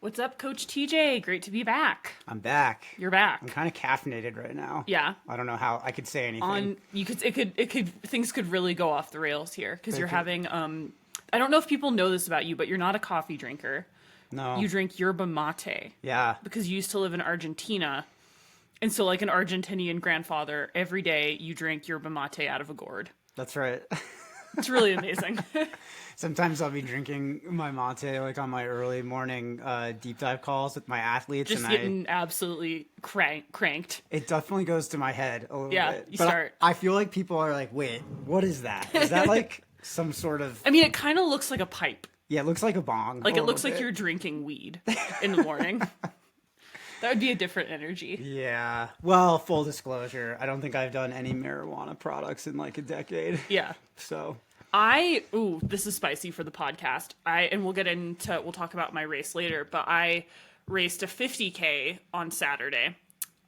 What's up, Coach TJ? Great to be back. I'm back. You're back. I'm kind of caffeinated right now. Yeah. I don't know how I could say anything. Things could really go off the rails here because you're having I don't know if people know this about you, but you're not a coffee drinker. No. You drink yerba mate. Yeah. Because you used to live in Argentina. And so like an Argentinian grandfather, every day you drink yerba mate out of a gourd. That's right. It's really amazing. Sometimes I'll be drinking my mate like on my early morning deep dive calls with my athletes. Just getting absolutely cranked. It definitely goes to my head a little bit. Yeah, you start. I feel like people are like, wait, what is that? Is that like some sort of... I mean, it kind of looks like a pipe. Yeah, it looks like a bong. Like it looks like you're drinking weed in the morning. That would be a different energy. Yeah. Well, full disclosure, I don't think I've done any marijuana products in like a decade. Yeah. So... this is spicy for the podcast. We'll talk about my race later, but I raced a 50K on Saturday.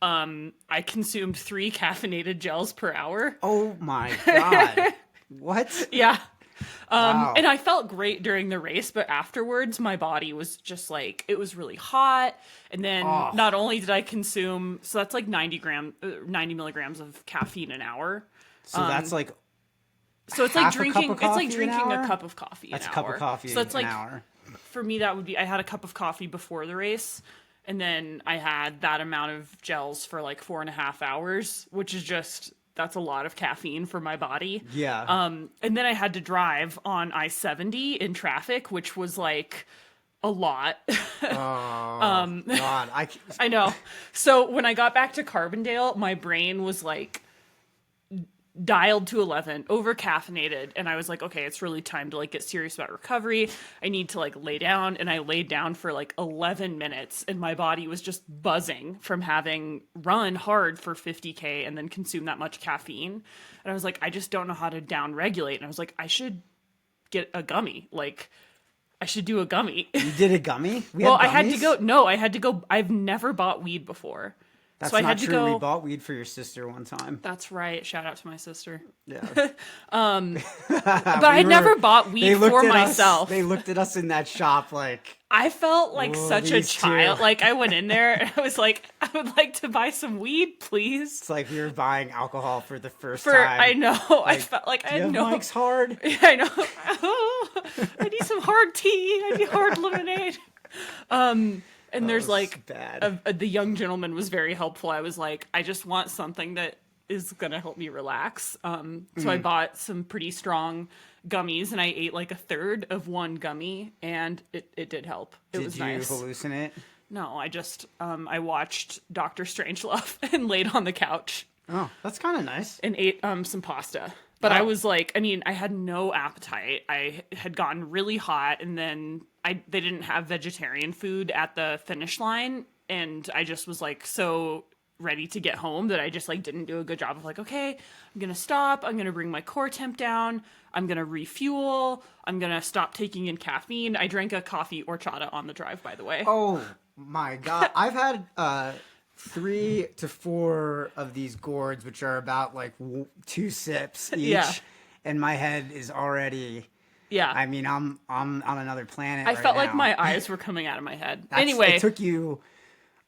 I consumed 3 caffeinated gels per hour. Oh my God. What? Yeah. Wow. And I felt great during the race, but afterwards my body was just like, it was really hot. And then not only did I consume, so that's like 90 milligrams of caffeine an hour. So that's like... So it's like drinking a cup of coffee an hour. That's a cup of coffee so that's an like, hour. For me, that would be, I had a cup of coffee before the race, and then I had that amount of gels for like 4.5 hours, which is just, that's a lot of caffeine for my body. Yeah. And then I had to drive on I-70 in traffic, which was like a lot. God. I know. So when I got back to Carbondale, my brain was like dialed to 11, over caffeinated, and I was like, okay, it's really time to like get serious about recovery. I need to like lay down, and I laid down for like 11 minutes, and my body was just buzzing from having run hard for 50K and then consume that much caffeine. And I was like, I just don't know how to down regulate. And I was like, I should get a gummy. Like, I should do a gummy. You did a gummy? I had to go. I've never bought weed before. That's so I not had to true. go. We bought weed for your sister one time. That's right. Shout out to my sister. Yeah. But I had never bought weed for myself. They looked at us in that shop like... I felt like such a child. Two. Like I went in there and I was like, I would like to buy some weed, please. It's like we were buying alcohol for the first time. I know. Like, I felt like I had no... Mike's hard? I know. I need some hard tea. I need hard lemonade. And there's like, the young gentleman was very helpful. I was like, I just want something that is going to help me relax. So I bought some pretty strong gummies, and I ate like a third of one gummy, and it did help. It was nice. Did you hallucinate? No, I just, I watched Dr. Strangelove and laid on the couch. Oh, that's kind of nice. And ate some pasta. But I was like, I mean, I had no appetite. I had gotten really hot, and then they didn't have vegetarian food at the finish line, and I just was like so ready to get home that I just like didn't do a good job of like, okay, I'm gonna stop. I'm gonna bring my core temp down. I'm gonna refuel. I'm gonna stop taking in caffeine. I drank a coffee horchata on the drive, by the way. Oh my God, I've had 3 to 4 of these gourds, which are about like 2 sips each. Yeah. And my head is already... Yeah. I mean, I'm on another planet. I felt like my eyes were coming out of my head. Anyway, it took you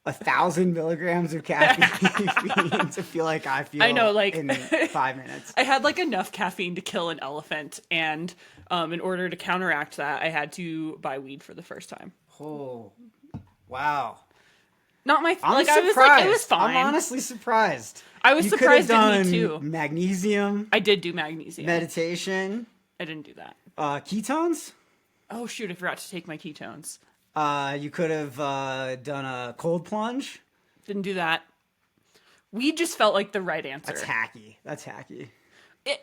1,000 milligrams of caffeine to feel like I feel. I know, like in 5 minutes. I had like enough caffeine to kill an elephant, and in order to counteract that, I had to buy weed for the first time. Oh, wow! Not my. I'm surprised. I was like, it was fine. I'm honestly surprised. I was surprised at me too. Magnesium. I did do magnesium. Meditation. I didn't do that. Ketones? Oh shoot, I forgot to take my ketones. You could have done a cold plunge. Didn't do that. Weed just felt like the right answer. That's hacky.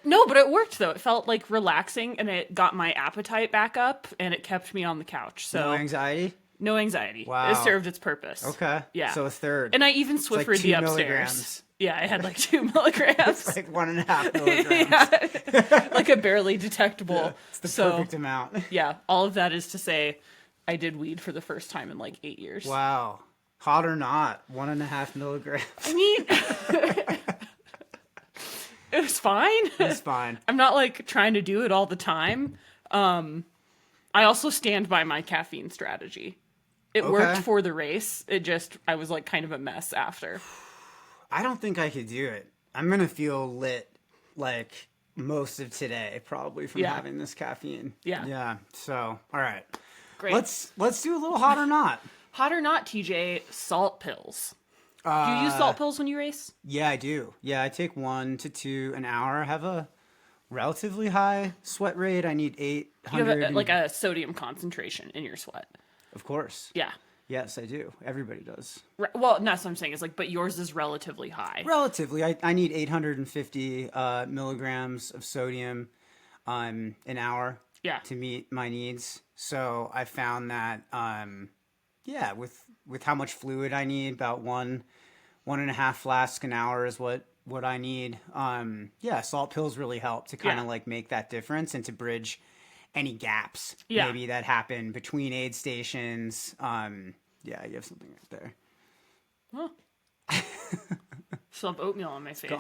No, but it worked though. It felt like relaxing, and it got my appetite back up, and it kept me on the couch. So no anxiety? No anxiety. Wow. It served its purpose. Okay. Yeah. So a third. And I even Swiffered like the upstairs. Milligrams. Yeah, I had like 2 milligrams. It's like 1.5 milligrams. Yeah. Like a barely detectable. Yeah, it's the perfect amount. Yeah, all of that is to say I did weed for the first time in like 8 years. Wow. Hot or not, 1.5 milligrams. I mean, it was fine. It's fine. I'm not like trying to do it all the time. I also stand by my caffeine strategy. It worked Okay. for the race. I was like kind of a mess after. I don't think I could do it. I'm gonna feel lit like most of today, probably from Yeah. having this caffeine. Yeah. Yeah. So, all right. Great. Let's do a little hot or not. Hot or not, TJ, salt pills. Do you use salt pills when you race? Yeah, I do. Yeah, I take 1 to 2 an hour. I have a relatively high sweat rate. I need You 800. have like a sodium concentration in your sweat. Of course. Yeah. Yes, I do. Everybody does. Well, that's what I'm saying. It's like, but yours is relatively high. Relatively, I need 850 milligrams of sodium an hour Yeah. to meet my needs. So I found that, yeah, with how much fluid I need, about 1.5 flasks an hour is what I need. Yeah, salt pills really help to kind of Yeah. like make that difference and to bridge any gaps Yeah. maybe that happen between aid stations. Yeah, you have something right there. Well, still have oatmeal on my face.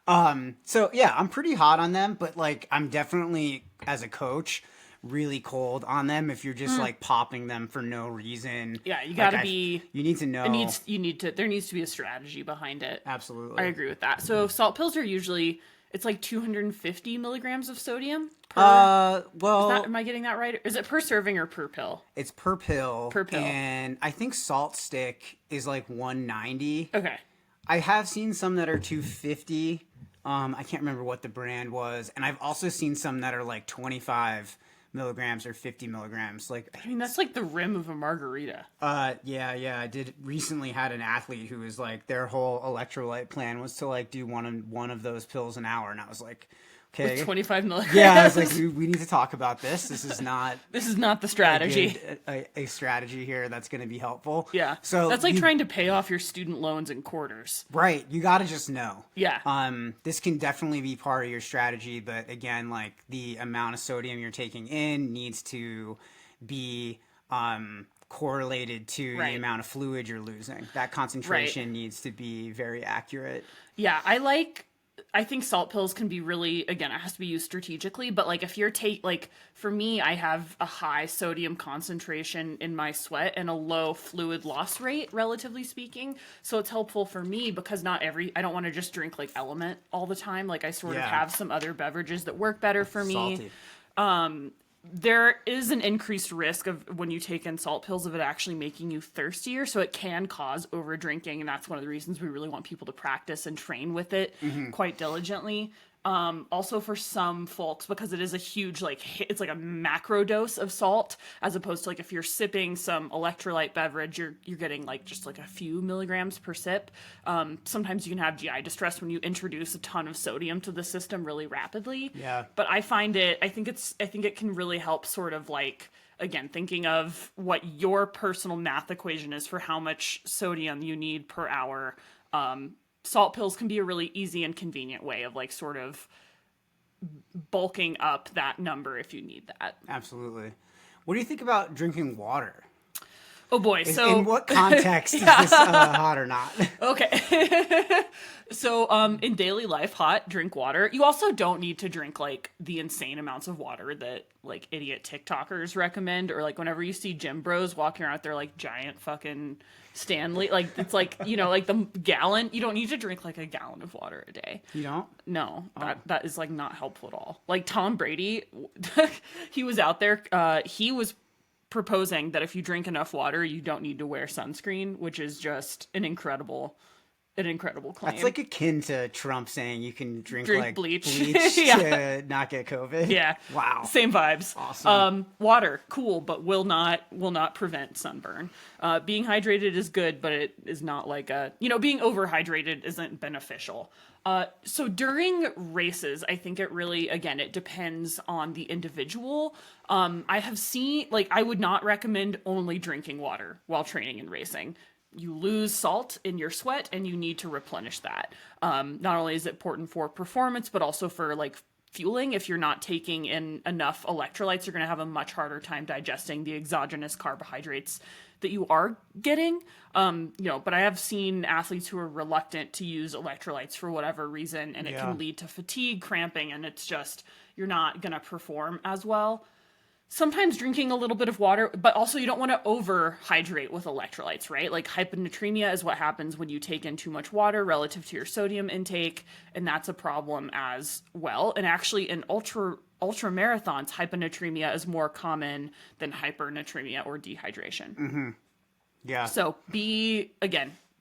Gone. So yeah, I'm pretty hot on them, but like I'm definitely as a coach really cold on them if you're just like popping them for no reason. Yeah, you Like, gotta be. You need to know. There needs to be a strategy behind it. Absolutely. I agree with that. So salt pills are usually it's like 250 milligrams of sodium per. Well, Am I getting that right? Is it per serving or per pill? it's per pill. Per pill. And I think salt stick is like 190. Okay. I have seen some that are 250. I can't remember what the brand was, and I've also seen some that are like 25 milligrams or 50 milligrams. Like, I mean, that's like the rim of a margarita. yeah. I did recently had an athlete who was like, their whole electrolyte plan was to like do one of those pills an hour, and I was like, okay, 25 milligrams. yeah, I was like, we need to talk about this. This is not This is not the strategy. a strategy here that's going to be helpful. Yeah. So that's like trying to pay off your student loans in quarters. Right. You got to just know. Yeah. This can definitely be part of your strategy, but again, like the amount of sodium you're taking in needs to be correlated to Right. the amount of fluid you're losing. That concentration needs to be very accurate. Yeah, I think salt pills can be really, again, it has to be used strategically, but like if you're like for me, I have a high sodium concentration in my sweat and a low fluid loss rate, relatively speaking. So it's helpful for me because I don't want to just drink like Element all the time. Like I sort of Yeah. have some other beverages that work better for me. Salty. There is an increased risk of when you take in salt pills of it actually making you thirstier, so it can cause over drinking, and that's one of the reasons we really want people to practice and train with it quite diligently. Also for some folks, because it is a huge it's like a macro dose of salt, as opposed to like if you're sipping some electrolyte beverage, you're getting like just like a few milligrams per sip. Sometimes you can have GI distress when you introduce a ton of sodium to the system really rapidly. Yeah. But I think it can really help sort of like, again, thinking of what your personal math equation is for how much sodium you need per hour. Salt pills can be a really easy and convenient way of like sort of bulking up that number if you need that. Absolutely. What do you think about drinking water? Oh boy. So In what context is this hot or not? Okay. So, in daily life, hot, drink water. You also don't need to drink like the insane amounts of water that like idiot TikTokers recommend, or like whenever you see gym bros walking around with their like giant fucking Stanley, like it's like, like the gallon. You don't need to drink like a gallon of water a day. You don't? No, that is like not helpful at all. Like Tom Brady, he was out there. He was proposing that if you drink enough water, you don't need to wear sunscreen, which is just an incredible claim. That's like akin to Trump saying you can drink like bleach. to not get COVID. Yeah. Wow. Same vibes. Awesome. Water, cool, but will not prevent sunburn. Being hydrated is good, but it is not like being overhydrated isn't beneficial. So during races, I think it really, again, it depends on the individual. I have seen, I would not recommend only drinking water while training and racing. You lose salt in your sweat and you need to replenish that. Not only is it important for performance, but also for fueling. If you're not taking in enough electrolytes, you're going to have a much harder time digesting the exogenous carbohydrates that you are getting. But I have seen athletes who are reluctant to use electrolytes for whatever reason, and it can lead to fatigue, cramping, and it's just, you're not going to perform as well. sometimes drinking a little bit of water, but also you don't want to overhydrate with electrolytes, right? Like hyponatremia is what happens when you take in too much water relative to your sodium intake, and that's a problem as well. And actually in ultra marathons, hyponatremia is more common than hypernatremia or dehydration. Yeah. So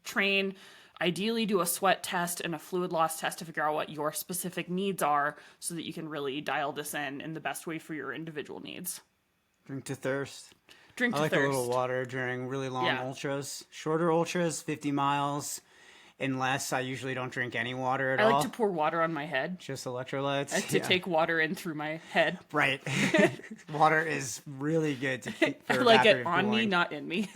train, ideally do a sweat test and a fluid loss test to figure out what your specific needs are so that you can really dial this in the best way for your individual needs. Drink to thirst. Drink I to like thirst. a little water during really long ultras. Shorter ultras, 50 miles. Unless I usually don't drink any water at all. I like to pour water on my head. Just electrolytes. I like to take water in through my head. Right. Water is really good to keep for I like it evaporative on me, cooling. not in me.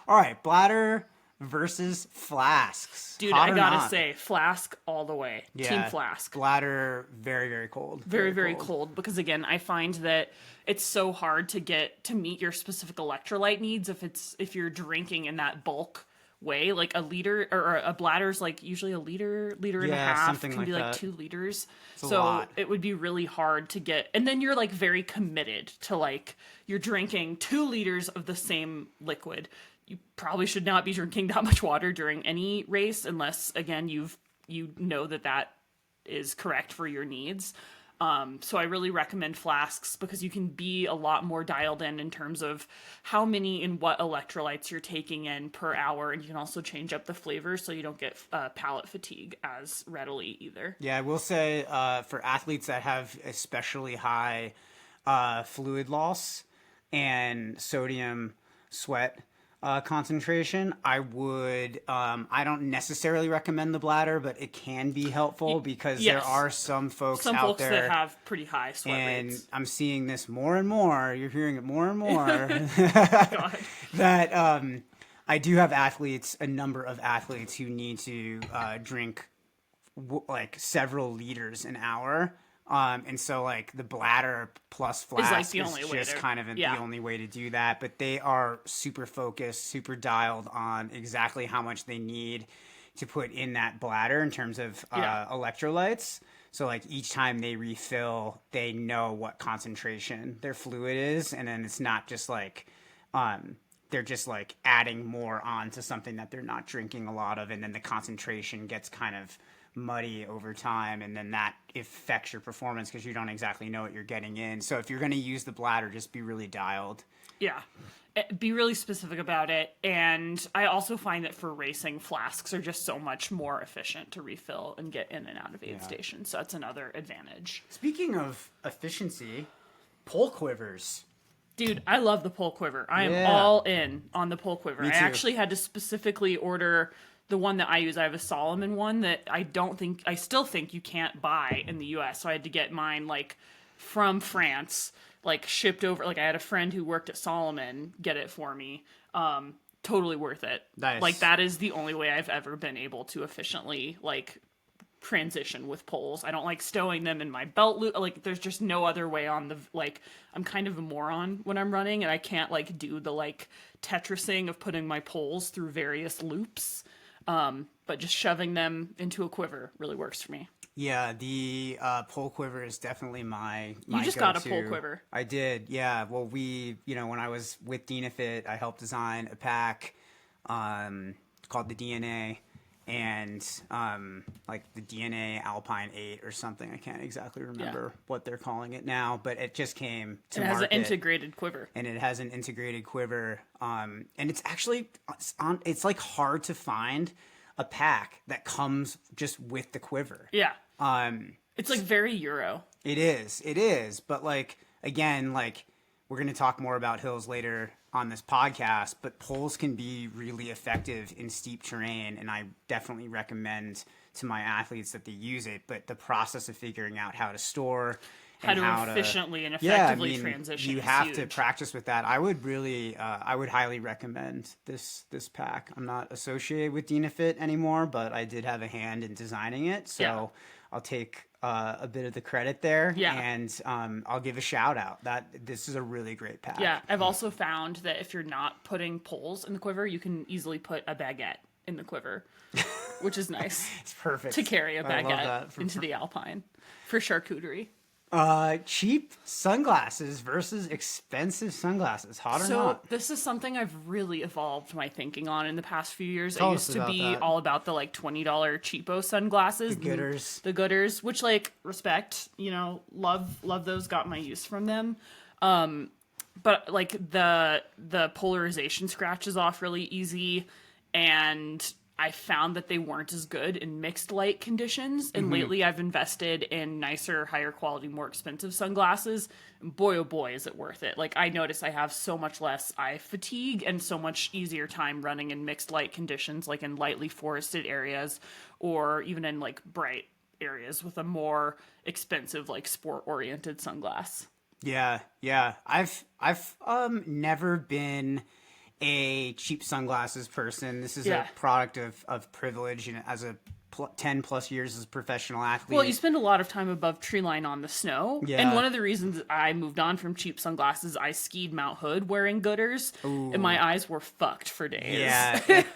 All right, bladder versus flasks. Dude, Hot I or gotta not? say, Flask all the way. Yeah, Team Flask. Bladder, very, very cold. Very, very cold. Because again, I find that it's so hard to meet your specific electrolyte needs if you're drinking in that bulk way. Like a liter or a bladder's like usually a liter and a half. something Can like be like that. 2 liters. a So lot. it would be really hard to get, and then you're like very committed to like you're drinking 2 liters of the same liquid. You probably should not be drinking that much water during any race unless again you know that is correct for your needs. So I really recommend Flasks because you can be a lot more dialed in terms of how many and what electrolytes you're taking in per hour, and you can also change up the flavor so you don't get palate fatigue as readily either. Yeah, I will say for athletes that have especially high fluid loss and sodium sweat concentration, I would I don't necessarily recommend the bladder, but it can be helpful because there are some folks out there that have pretty high sweat and rates. I'm seeing this more and more. You're hearing it more and more. God. That I do have a number of athletes who need to drink like several liters an hour. And so like the bladder plus flask like the only way just to- kind of the yeah. only way to do that. But they are super focused, super dialed on exactly how much they need to put in that bladder in terms of electrolytes. So like each time they refill, they know what concentration their fluid is, and then it's not just like they're just like adding more on to something that they're not drinking a lot of, and then the concentration gets kind of muddy over time, and then that affects your performance because you don't exactly know what you're getting in. So if you're going to use the bladder, just be really dialed. Yeah. Be really specific about it. And I also find that for racing, flasks are just so much more efficient to refill and get in and out of aid stations. So that's another advantage. Speaking of efficiency, pole quivers. Dude, I love the pole quiver. I am Yeah. all in on the pole quiver. Me I too. actually had to specifically order the one that I use. I have a Solomon one that I still think you can't buy in the US. So I had to get mine like from France, like shipped over. Like I had a friend who worked at Solomon get it for me. Totally worth it. Nice. Like that is the only way I've ever been able to efficiently like transition with poles. I don't like stowing them in my belt loop. Like there's just no other way on the, like I'm kind of a moron when I'm running and I can't like do the like Tetrising of putting my poles through various loops. But just shoving them into a quiver really works for me. Yeah, the pole quiver is definitely my You just go-to. got a pole quiver. I did, yeah. Well, when I was with DynaFit, I helped design a pack called the DNA, and like the DNA Alpine 8 or something. I can't exactly remember what they're calling it now, but it just came to It has market. an integrated quiver. And it has an integrated quiver. And it's actually it's like hard to find a pack that comes just with the quiver. Yeah. It's like very Euro. It is. But like, again, like we're going to talk more about hills later on this podcast, but poles can be really effective in steep terrain. And I definitely recommend to my athletes that they use it. But the process of figuring out how to store and how to efficiently and effectively transition. You is have huge. to practice with that. I would really, I would highly recommend this pack. I'm not associated with DynaFit anymore, but I did have a hand in designing it, so I'll take a bit of the credit there. Yeah. And I'll give a shout out that this is a really great pack. Yeah, I've also found that if you're not putting poles in the quiver, you can easily put a baguette in the quiver, which is nice It's perfect to carry a I love baguette that. into the Alpine for charcuterie. Cheap sunglasses versus expensive sunglasses. Hot or So not? this is something I've really evolved my thinking on in the past few years. Tell I us used to about be that. all about the like $20 cheapo sunglasses, The gooders. the gooders, which like respect, love those. Got my use from them. But like the polarization scratches off really easy, and I found that they weren't as good in mixed light conditions. And lately I've invested in nicer, higher quality, more expensive sunglasses. And boy, oh boy, is it worth it. Like I notice I have so much less eye fatigue and so much easier time running in mixed light conditions, like in lightly forested areas or even in like bright areas with a more expensive, like sport oriented sunglass. Yeah, yeah. I've never been a cheap sunglasses person. This is Yeah. a product of privilege, and as a 10 plus years as a professional athlete. Well, you spend a lot of time above tree line on the snow. Yeah. And one of the reasons I moved on from cheap sunglasses, I skied Mount Hood wearing gooders, and my eyes were fucked for days. Yeah, it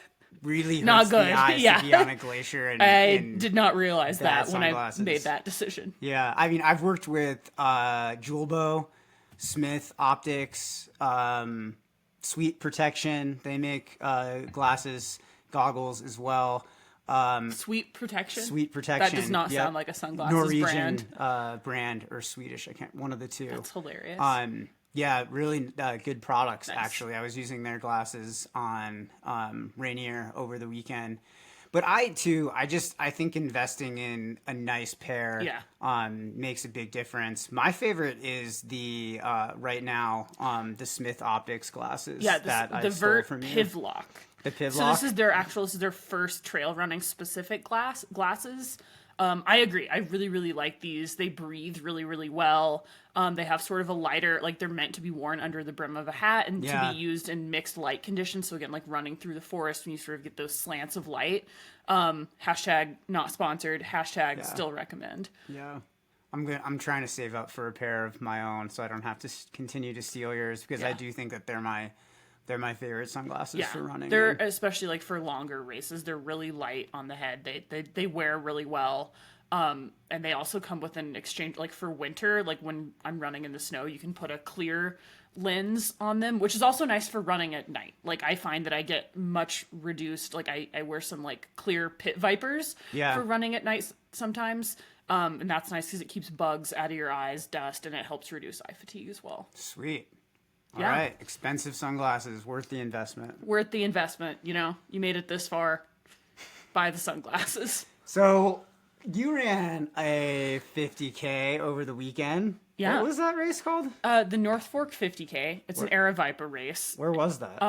really hurts Not good. the eyes Yeah. to be on a glacier. And, I did not realize bad that when I sunglasses. made that decision. Yeah, I mean, I've worked with Julbo, Smith Optics, Sweet Protection. They make glasses, goggles as well. Sweet protection. Sweet Protection. That does not Yep. sound like a sunglasses Norwegian brand. brand or Swedish. I can't. One of the two. That's hilarious. Yeah, really good products. Actually, I was using their glasses on Rainier over the weekend. But I think investing in a nice pair makes a big difference. My favorite is the right now the Smith Optics glasses that I the stole Vert from you. Pivlock. The Pivlock. So this is their first trail running specific glasses. I agree. I really, really like these. They breathe really, really well. They have sort of a lighter, like they're meant to be worn under the brim of a hat and to be used in mixed light conditions. So again, like running through the forest when you sort of get those slants of light. Hashtag not sponsored. Hashtag still recommend. Yeah. I'm trying to save up for a pair of my own so I don't have to continue to steal yours because I do think that they're my favorite sunglasses for running. They're especially like for longer races. They're really light on the head. They wear really well. And they also come with an exchange, like for winter, like when I'm running in the snow, you can put a clear lens on them, which is also nice for running at night. Like I find that I get much reduced. Like I wear some like clear pit vipers for running at night sometimes. And that's nice because it keeps bugs out of your eyes, dust, and it helps reduce eye fatigue as well. Sweet. All right. Expensive sunglasses, worth the investment. Worth the investment. You made it this far. Buy the sunglasses. So you ran a 50K over the weekend. Yeah. What was that race called? The North Fork 50K. It's an Aravaipa race. Where was that?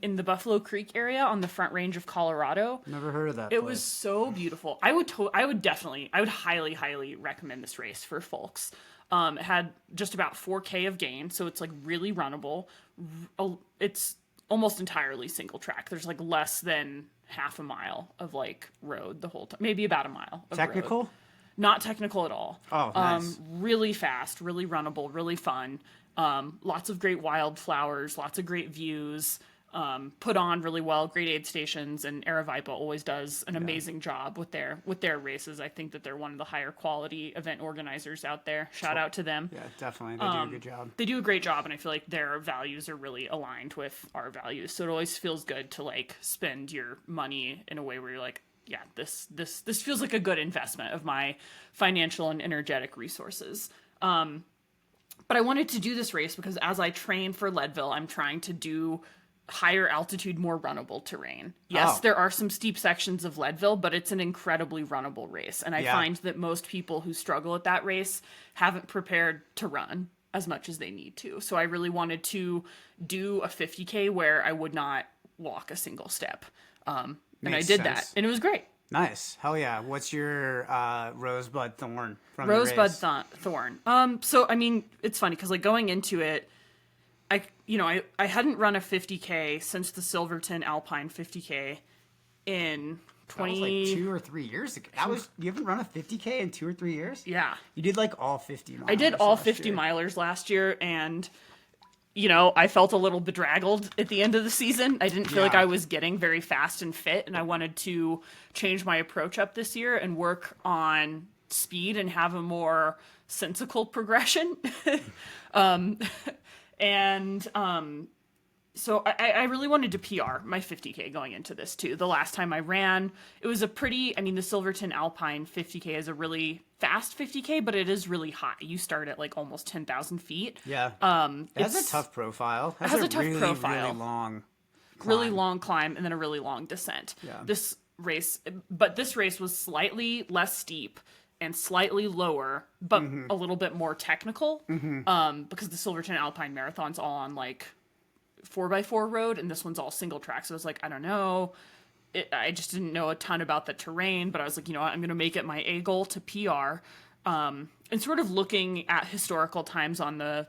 In the Buffalo Creek area on the Front Range of Colorado. Never heard of that It place. was so beautiful. I would highly, highly recommend this race for folks. It had just about 4K of gain, so it's like really runnable. It's almost entirely single track. There's like less than half a mile of like road the whole time, maybe about a mile of Technical? road. Not technical at all. Oh, nice. Really fast, really runnable, really fun. Lots of great wildflowers, lots of great views. Put on really well, great aid stations, and Aravaipa always does an amazing job with their races. I think that they're one of the higher quality event organizers out there. Shout out to them. Yeah, definitely. They do a good job. They do a great job, and I feel like their values are really aligned with our values. So it always feels good to like spend your money in a way where you're like, yeah, this feels like a good investment of my financial and energetic resources. But I wanted to do this race because as I train for Leadville, I'm trying to do higher altitude, more runnable terrain. Yes, there are some steep sections of Leadville, but it's an incredibly runnable race. And I find that most people who struggle at that race haven't prepared to run as much as they need to. So I really wanted to do a 50K where I would not walk a single step. And I did that, and it was great. Nice. Hell yeah. What's your Rosebud Thorn from Rosebud the race? Thorn. So, I mean, it's funny because like going into it, I hadn't run a 50K since the Silverton Alpine 50K in 20... That was like 2 or 3 years ago. You haven't run a 50K in 2 or 3 years? Yeah. You did like all 50 miles. I did all last 50 year. milers last year, and I felt a little bedraggled at the end of the season. I didn't feel like I was getting very fast and fit, and I wanted to change my approach up this year and work on speed and have a more sensical progression. um, and so I really wanted to PR my 50K going into this too. The last time I ran, it was the Silverton Alpine 50K is a really fast 50K, but it is really high. You start at like almost 10,000 feet. Yeah. It has a tough profile. It has a tough profile. Really long climb. Really long climb and then a really long descent. Yeah. This race was slightly less steep and slightly lower, but a little bit more technical. Because the Silverton Alpine Marathon's all on like 4x4 road, and this one's all single track. So I was like, I don't know. I just didn't know a ton about the terrain, but I was like, you know what, I'm going to make it my A goal to PR. And sort of looking at historical times on the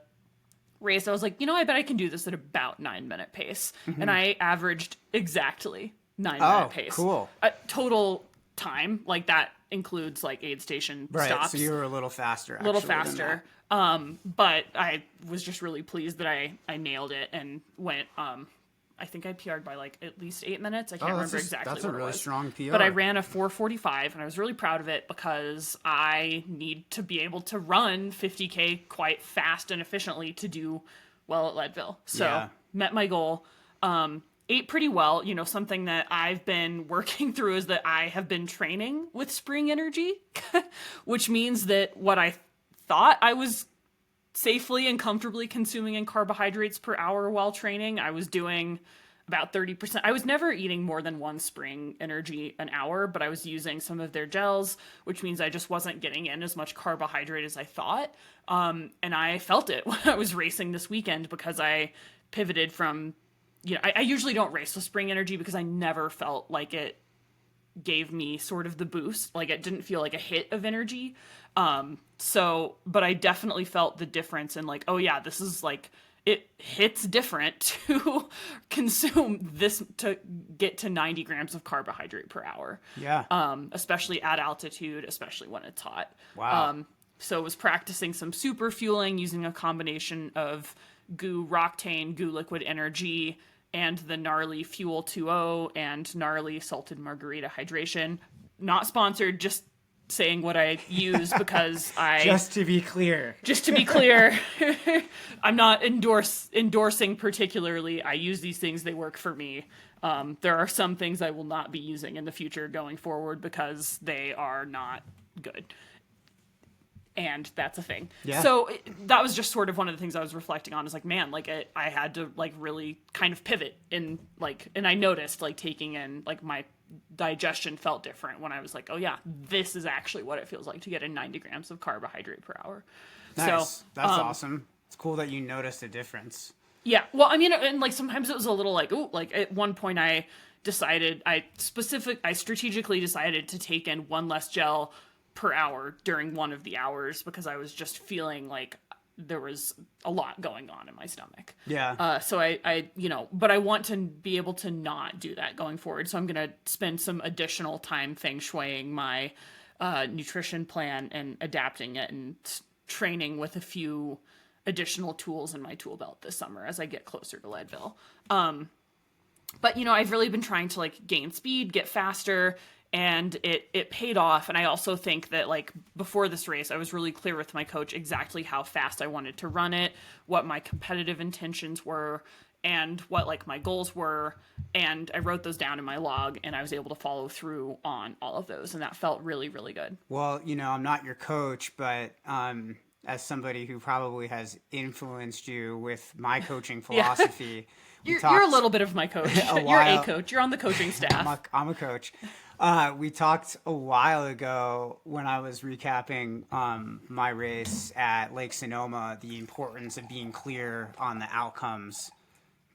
race, I was like, you know, I bet I can do this at about 9-minute pace. And I averaged exactly 9-minute pace. Cool. Total time, like that includes like aid station stops. So you were a little faster, actually. A little faster. But I was just really pleased that I nailed it and went, I think I PR'd by like at least 8 minutes. I can't remember exactly what it was. That's a really strong PR. But I ran a 4:45 and I was really proud of it because I need to be able to run 50K quite fast and efficiently to do well at Leadville. So met my goal. Ate pretty well. You know, something that I've been working through is that I have been training with Spring Energy, which means that what I thought I was safely and comfortably consuming in carbohydrates per hour while training, I was doing about 30%. I was never eating more than one Spring Energy an hour, but I was using some of their gels, which means I just wasn't getting in as much carbohydrate as I thought. And I felt it when I was racing this weekend because I pivoted from, you know, I usually don't race with Spring Energy because I never felt like it gave me sort of the boost. Like it didn't feel like a hit of energy. But I definitely felt the difference in like, oh yeah, this is like, it hits different to consume this to get to 90 grams of carbohydrate per hour. Yeah. Especially at altitude, especially when it's hot. Wow. So I was practicing some super fueling using a combination of GU Roctane, GU Liquid Energy, and the Gnarly Fuel 2.0 and Gnarly Salted Margarita Hydration. Not sponsored, just saying what I use because Just to be clear, I'm not endorsing particularly. I use these things, they work for me. There are some things I will not be using in the future going forward because they are not good. And that's a thing. Yeah. So that was just sort of one of the things I was reflecting on is like, man, like I had to like really kind of pivot in like, and I noticed like taking in like my digestion felt different when I was like, oh yeah, this is actually what it feels like to get in 90 grams of carbohydrate per hour. Nice. So that's awesome. It's cool that you noticed a difference. Yeah. Well, I mean, and like sometimes it was a little like, ooh, like at one point I strategically decided to take in one less gel per hour during one of the hours because I was just feeling like there was a lot going on in my stomach. Yeah. So I, you know, but I want to be able to not do that going forward. So I'm going to spend some additional time feng shuiing my nutrition plan and adapting it and training with a few additional tools in my tool belt this summer as I get closer to Leadville. But, you know, I've really been trying to like gain speed, get faster, and it paid off. And I also think that like before this race, I was really clear with my coach exactly how fast I wanted to run it, what my competitive intentions were, and what like my goals were. And I wrote those down in my log and I was able to follow through on all of those. And that felt really, really good. Well, you know, I'm not your coach, but as somebody who probably has influenced you with my coaching philosophy. You're a little bit of my coach. You're a coach. You're on the coaching staff. I'm a coach. We talked a while ago when I was recapping my race at Lake Sonoma, the importance of being clear on the outcomes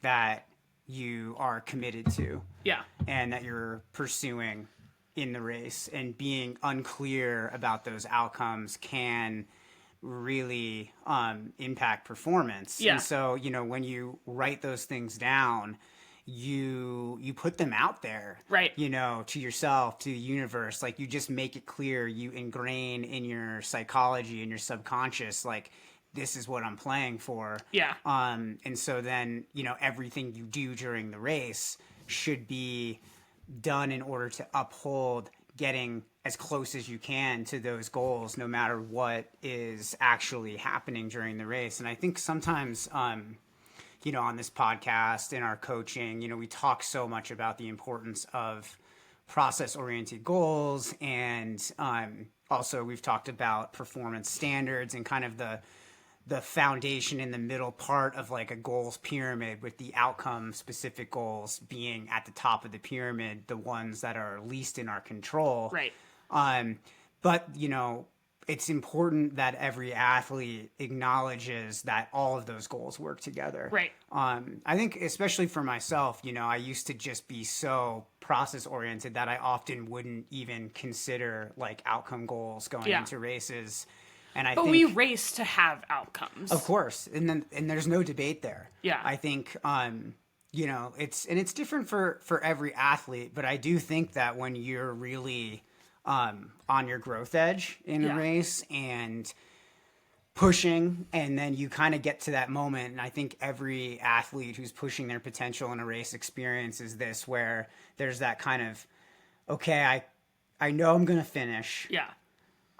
that you are committed to. Yeah. And that you're pursuing in the race. And being unclear about those outcomes can really impact performance. Yeah. And so, you know, when you write those things down, you put them out there, right? You know, to yourself, to the universe. Like you just make it clear. You ingrain in your psychology and your subconscious, like this is what I'm playing for. Yeah. And so then, you know, everything you do during the race should be done in order to uphold getting as close as you can to those goals, no matter what is actually happening during the race. And I think sometimes, you know, on this podcast, in our coaching, you know, we talk so much about the importance of process-oriented goals, and also we've talked about performance standards and kind of the foundation in the middle part of like a goals pyramid, with the outcome specific goals being at the top of the pyramid, the ones that are least in our control. Right. But, you know, it's important that every athlete acknowledges that all of those goals work together. Right. I think especially for myself, you know, I used to just be so process oriented that I often wouldn't even consider like outcome goals going into races. And I but think we race to have outcomes. of course, and there's no debate there. Yeah. I think you know, it's different for every athlete, but I do think that when you're really on your growth edge in a race and pushing, and then you kind of get to that moment, and I think every athlete who's pushing their potential in a race experiences this, where there's that kind of, okay, I know I'm gonna finish. Yeah.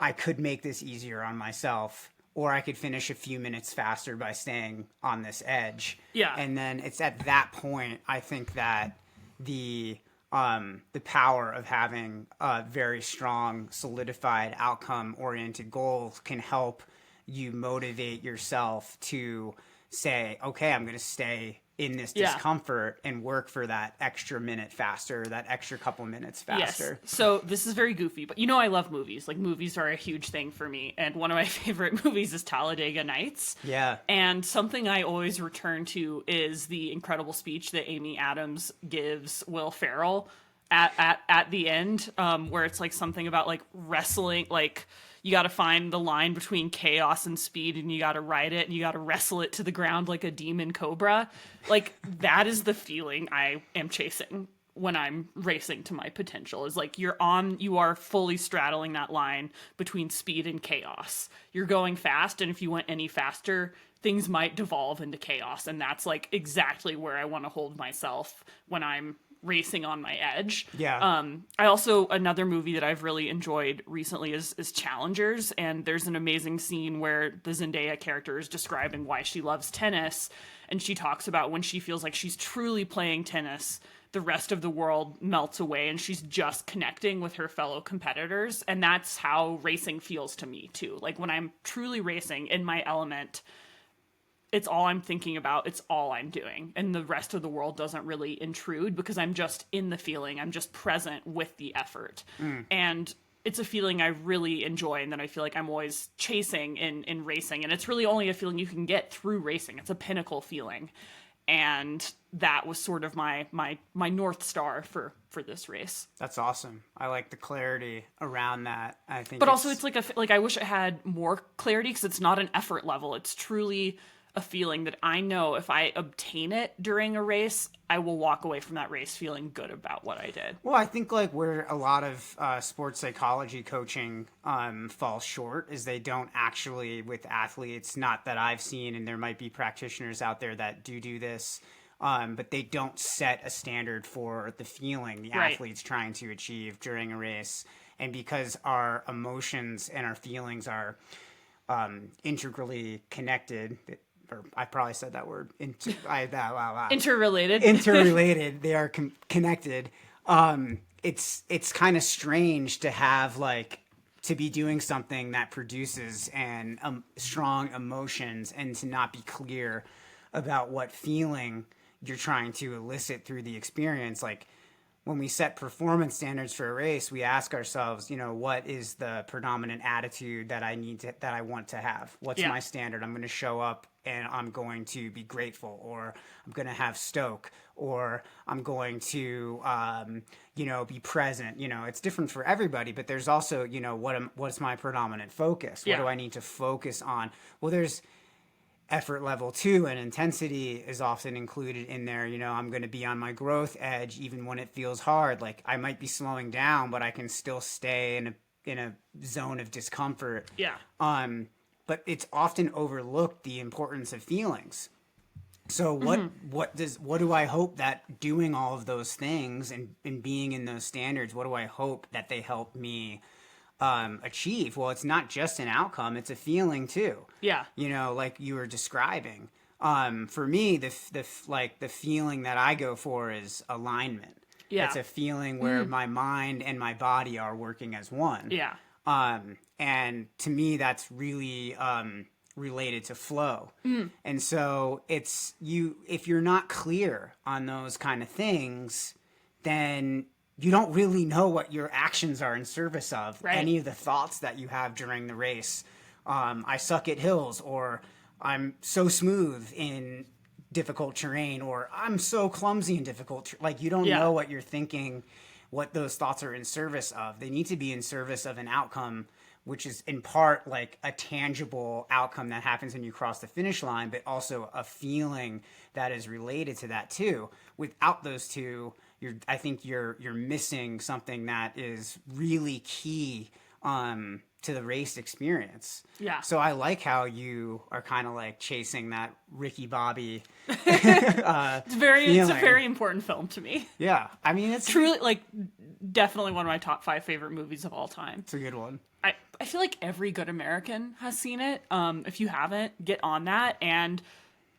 I could make this easier on myself, or I could finish a few minutes faster by staying on this edge. Yeah. And then it's at that point, I think, that the power of having a very strong, solidified, outcome-oriented goals can help you motivate yourself to say, okay, I'm going to stay in this discomfort and work for that extra minute faster, that extra couple minutes faster. Yes. So this is very goofy, but you know I love movies. Like, movies are a huge thing for me. And one of my favorite movies is Talladega Nights. Yeah. And something I always return to is the incredible speech that Amy Adams gives Will Ferrell at the end, where it's like something about like wrestling, like you got to find the line between chaos and speed, and you got to ride it, and you got to wrestle it to the ground like a demon cobra. Like, that is the feeling I am chasing when I'm racing to my potential, is like you are fully straddling that line between speed and chaos. You're going fast, and if you went any faster, things might devolve into chaos. And that's like exactly where I want to hold myself when I'm racing on my edge. Yeah. I also, another movie that I've really enjoyed recently is Challengers, and there's an amazing scene where the Zendaya character is describing why she loves tennis, and she talks about when she feels like she's truly playing tennis, the rest of the world melts away and she's just connecting with her fellow competitors. And that's how racing feels to me too. Like, when I'm truly racing in my element, it's all I'm thinking about. It's all I'm doing. And the rest of the world doesn't really intrude because I'm just in the feeling. I'm just present with the effort. And it's a feeling I really enjoy, and that I feel like I'm always chasing in racing. And it's really only a feeling you can get through racing. It's a pinnacle feeling. And that was sort of my North Star for this race. That's awesome. I like the clarity around that. I think, but also it's like I wish it had more clarity, because it's not an effort level. It's truly a feeling that I know if I obtain it during a race, I will walk away from that race feeling good about what I did. Well, I think like where a lot of sports psychology coaching falls short is they don't actually, with athletes, not that I've seen, and there might be practitioners out there that do this, but they don't set a standard for the feeling the athlete's trying to achieve during a race. And because our emotions and our feelings are integrally connected, or I probably said that word. Interrelated. Interrelated. They are connected. It's kind of strange to have to be doing something that produces strong emotions and to not be clear about what feeling you're trying to elicit through the experience. Like, when we set performance standards for a race, we ask ourselves, what is the predominant attitude that I want to have? What's my standard? I'm going to show up and I'm going to be grateful, or I'm going to have stoke, or I'm going to, be present. It's different for everybody, but there's also, what's my predominant focus? What do I need to focus on? Well, there's effort level too, and intensity is often included in there. I'm going to be on my growth edge even when it feels hard. Like, I might be slowing down, but I can still stay in a zone of discomfort. But it's often overlooked the importance of feelings. So what do I hope that doing all of those things and being in those standards, what do I hope that they help me achieve? Well, it's not just an outcome, it's a feeling too. Yeah. Like you were describing. For me, the feeling that I go for is alignment. Yeah. It's a feeling where my mind and my body are working as one. Yeah. And to me, that's really related to flow. And so if you're not clear on those kind of things, then you don't really know what your actions are in service of. Right. Any of the thoughts that you have during the race. I suck at hills, or I'm so smooth in difficult terrain, or I'm so clumsy in difficult like you don't know what you're thinking, what those thoughts are in service of. They need to be in service of an outcome, which is in part like a tangible outcome that happens when you cross the finish line, but also a feeling that is related to that too. Without those two, I think you're missing something that is really key to the race experience. Yeah. So I like how you are kind of like chasing that Ricky Bobby. It's a very important film to me. Yeah. I mean, it's Truly, like, definitely one of my top 5 favorite movies of all time. It's a good one. I feel like every good American has seen it. If you haven't, get on that. And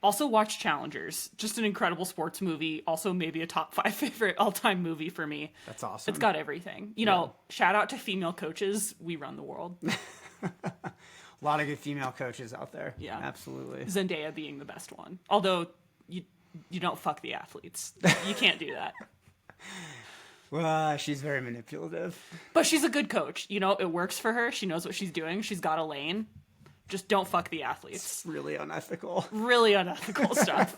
also watch Challengers. Just an incredible sports movie. Also maybe a top 5 favorite all-time movie for me. That's awesome. It's got everything. You know, shout out to female coaches. We run the world. A lot of good female coaches out there. Yeah. Absolutely. Zendaya being the best one. Although you don't fuck the athletes. You can't do that. Well, she's very manipulative. But she's a good coach. You know, it works for her. She knows what she's doing. She's got a lane. Just don't fuck the athletes. It's really unethical. Really unethical stuff.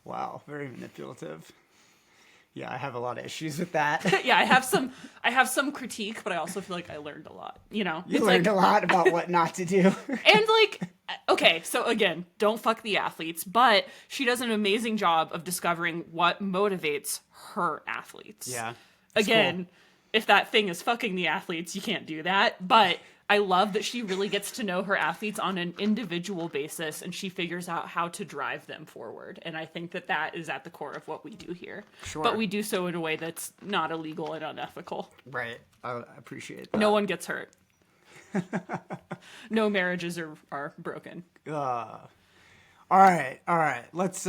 Wow, very manipulative. Yeah, I have a lot of issues with that. Yeah, I have some critique, but I also feel like I learned a lot. You know, You learned a lot about what not to do. And like, okay, so again, don't fuck the athletes, but she does an amazing job of discovering what motivates her athletes. Yeah. Again, cool. If that thing is fucking the athletes, you can't do that. But I love that she really gets to know her athletes on an individual basis, and she figures out how to drive them forward. And I think that is at the core of what we do here. Sure. But we do so in a way that's not illegal and unethical. Right. I appreciate that. No one gets hurt. No marriages are broken. All right. Let's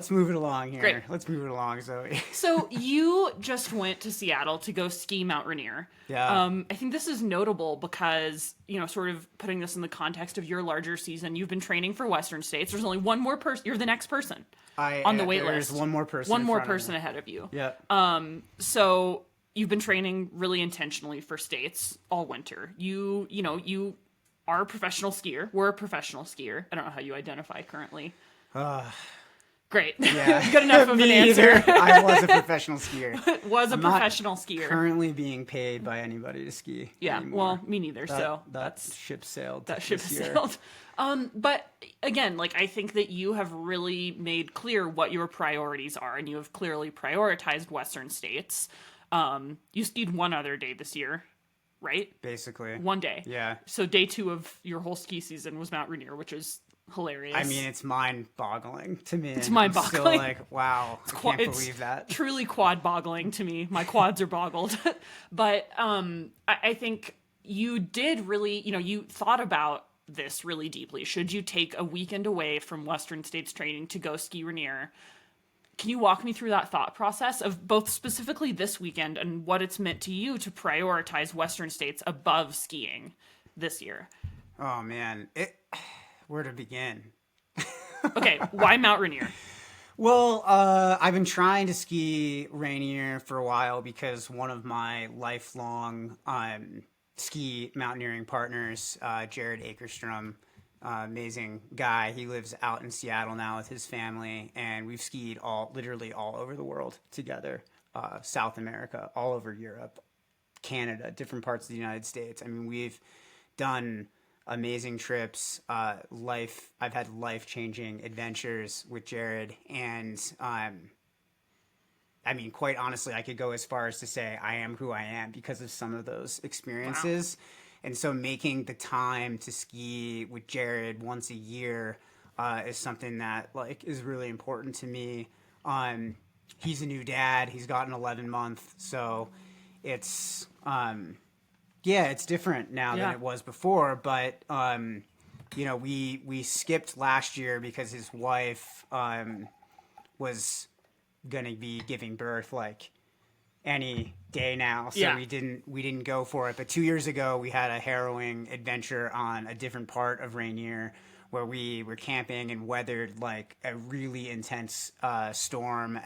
move it along here. Great. Let's move it along, Zoe. So you just went to Seattle to go ski Mount Rainier. Yeah. I think this is notable because, you know, sort of putting this in the context of your larger season, you've been training for Western States. There's only one more person. You're the next person on the wait list. There's one more person. One more person ahead of you. Yeah. So you've been training really intentionally for States all winter. You are a professional skier. We're a professional skier. I don't know how you identify currently. Great. Yeah. Good enough of an answer. I was a professional skier. Was a I'm professional not skier. Currently being paid by anybody to ski. Yeah. anymore. Well, me neither. That That's ship sailed. that ship this has year. sailed. But again, like I think that you have really made clear what your priorities are, and you have clearly prioritized Western States. You skied one other day this year, right? Basically. One day. Yeah. So day 2 of your whole ski season was Mount Rainier, which is hilarious. I mean, it's mind-boggling to me. It's mind-boggling. I'm still like, wow, I can't It's believe that. truly quad-boggling to me. My quads are boggled. But I think you did really, you thought about this really deeply. Should you take a weekend away from Western States training to go ski Rainier? Can you walk me through that thought process of both specifically this weekend and what it's meant to you to prioritize Western States above skiing this year? Oh, man. Where to begin? Okay, why Mount Rainier? Well, I've been trying to ski Rainier for a while because one of my lifelong ski mountaineering partners, Jared Akerstrom, amazing guy. He lives out in Seattle now with his family, and we've skied literally all over the world together. South America, all over Europe, Canada, different parts of the United States. I mean, we've done amazing trips. I've had life-changing adventures with Jared, and I mean, quite honestly, I could go as far as to say I am who I am because of some of those experiences. Wow. And so making the time to ski with Jared once a year is something that like is really important to me. He's a new dad. He's got an 11-month, so it's yeah, it's different now than it was before. But you know, we skipped last year because his wife was gonna be giving birth like any day now, so we didn't go for it. But 2 years ago, we had a harrowing adventure on a different part of Rainier where we were camping and weathered like a really intense storm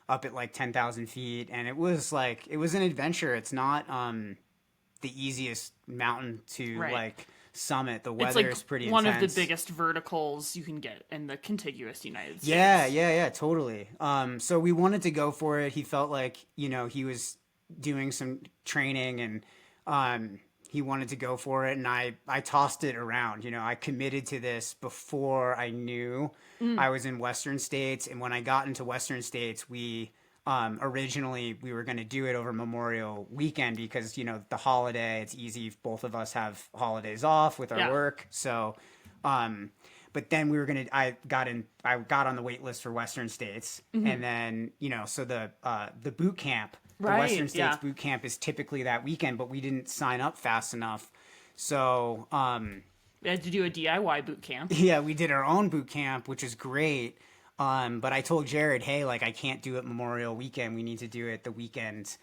up at like 10,000 feet, and it was an adventure. It's not the easiest mountain to like summit. The weather is pretty one intense. Of the biggest verticals you can get in the contiguous United States. Yeah, totally. So we wanted to go for it. He felt like, you know, he was doing some training and he wanted to go for it, and I tossed it around. You know, I committed to this before I knew I was in Western States, and when I got into Western States, we originally we were going to do it over Memorial Weekend because, you know, the holiday, it's easy. Both of us have holidays off with our work. So, but then we were going to, I got on the wait list for Western States. And then, you know, so the boot camp, the Western States boot camp is typically that weekend, but we didn't sign up fast enough. So, we had to do a DIY boot camp. Yeah, we did our own boot camp, which is great. But I told Jared, hey, like, I can't do it Memorial Weekend. We need to do it the weekend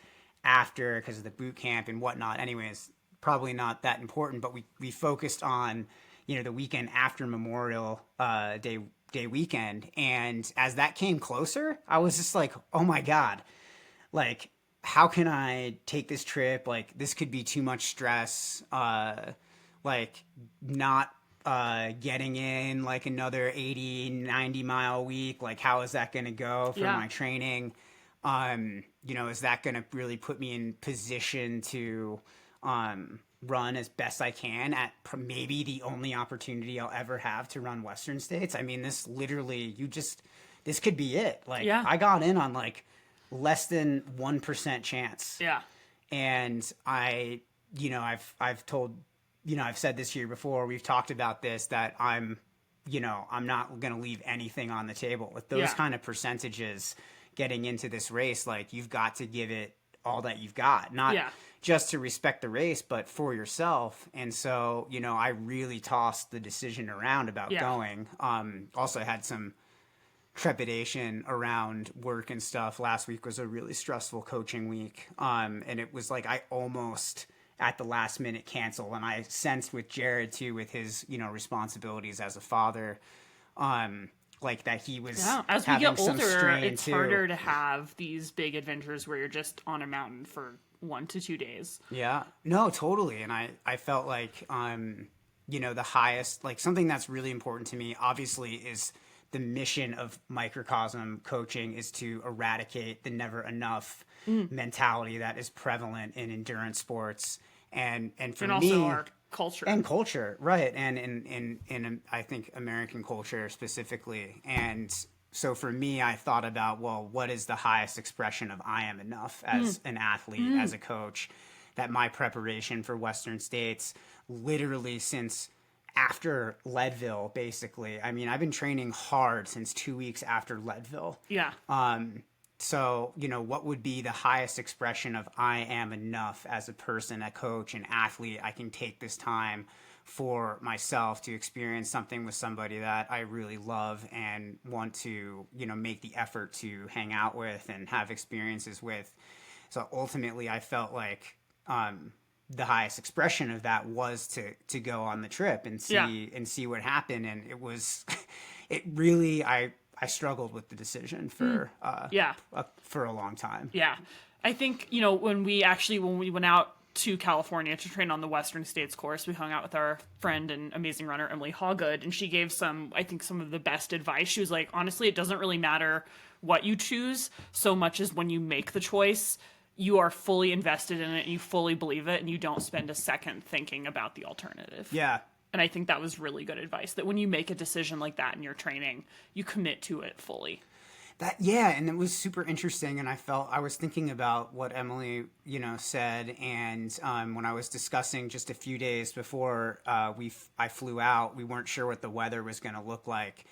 after because of the boot camp and whatnot. Anyways, probably not that important, but we focused on, you know, the weekend after Memorial Day weekend. And as that came closer, I was just like, oh my God, like, how can I take this trip? Like, this could be too much stress. Like, not getting in like another 80, 90 mile week. Like, how is that going to go for my training? You know, is that going to really put me in position to run as best I can at maybe the only opportunity I'll ever have to run Western States? I mean, this literally, this could be it. Like, I got in on like less than 1% chance. Yeah. And you know, I've told, you know, I've said this here before, we've talked about this, that I'm not going to leave anything on the table. With those kind of percentages getting into this race, like, you've got to give it all that you've got, not just to respect the race, but for yourself. And so, you know, I really tossed the decision around about going. Also had some trepidation around work and stuff. Last week was a really stressful coaching week. And it was like, I almost at the last minute cancel. And I sensed with Jared too, with his, you know, responsibilities as a father, like that he was as we having get some older, strain it's too. harder to have these big adventures where you're just on a mountain for 1 to 2 days. Yeah, no, totally. And I felt like, you know, the highest, like, something that's really important to me, obviously, is the mission of Microcosm coaching is to eradicate the never enough mentality that is prevalent in endurance sports and for and me, also our culture, right? And in I think American culture specifically. And so for me, I thought about, well, what is the highest expression of I am enough as an athlete, as a coach? That my preparation for Western States, literally since after Leadville, basically. I mean, I've been training hard since 2 weeks after Leadville. Yeah. So, you know, what would be the highest expression of I am enough as a person, a coach, an athlete? I can take this time for myself to experience something with somebody that I really love and want to, you know, make the effort to hang out with and have experiences with. So ultimately, I felt like the highest expression of that was to go on the trip and see what happened. And it was, it really, I struggled with the decision for a long time. Yeah. I think, you know, when we went out to California to train on the Western States course, we hung out with our friend and amazing runner, Emily Hawgood, and she gave some of the best advice. She was like, honestly, it doesn't really matter what you choose so much as when you make the choice, you are fully invested in it, and you fully believe it, and you don't spend a second thinking about the alternative. Yeah. And I think that was really good advice, that when you make a decision like that in your training, you commit to it fully. And it was super interesting. And I was thinking about what Emily, said. And when I was discussing just a few days before I flew out, we weren't sure what the weather was going to look like.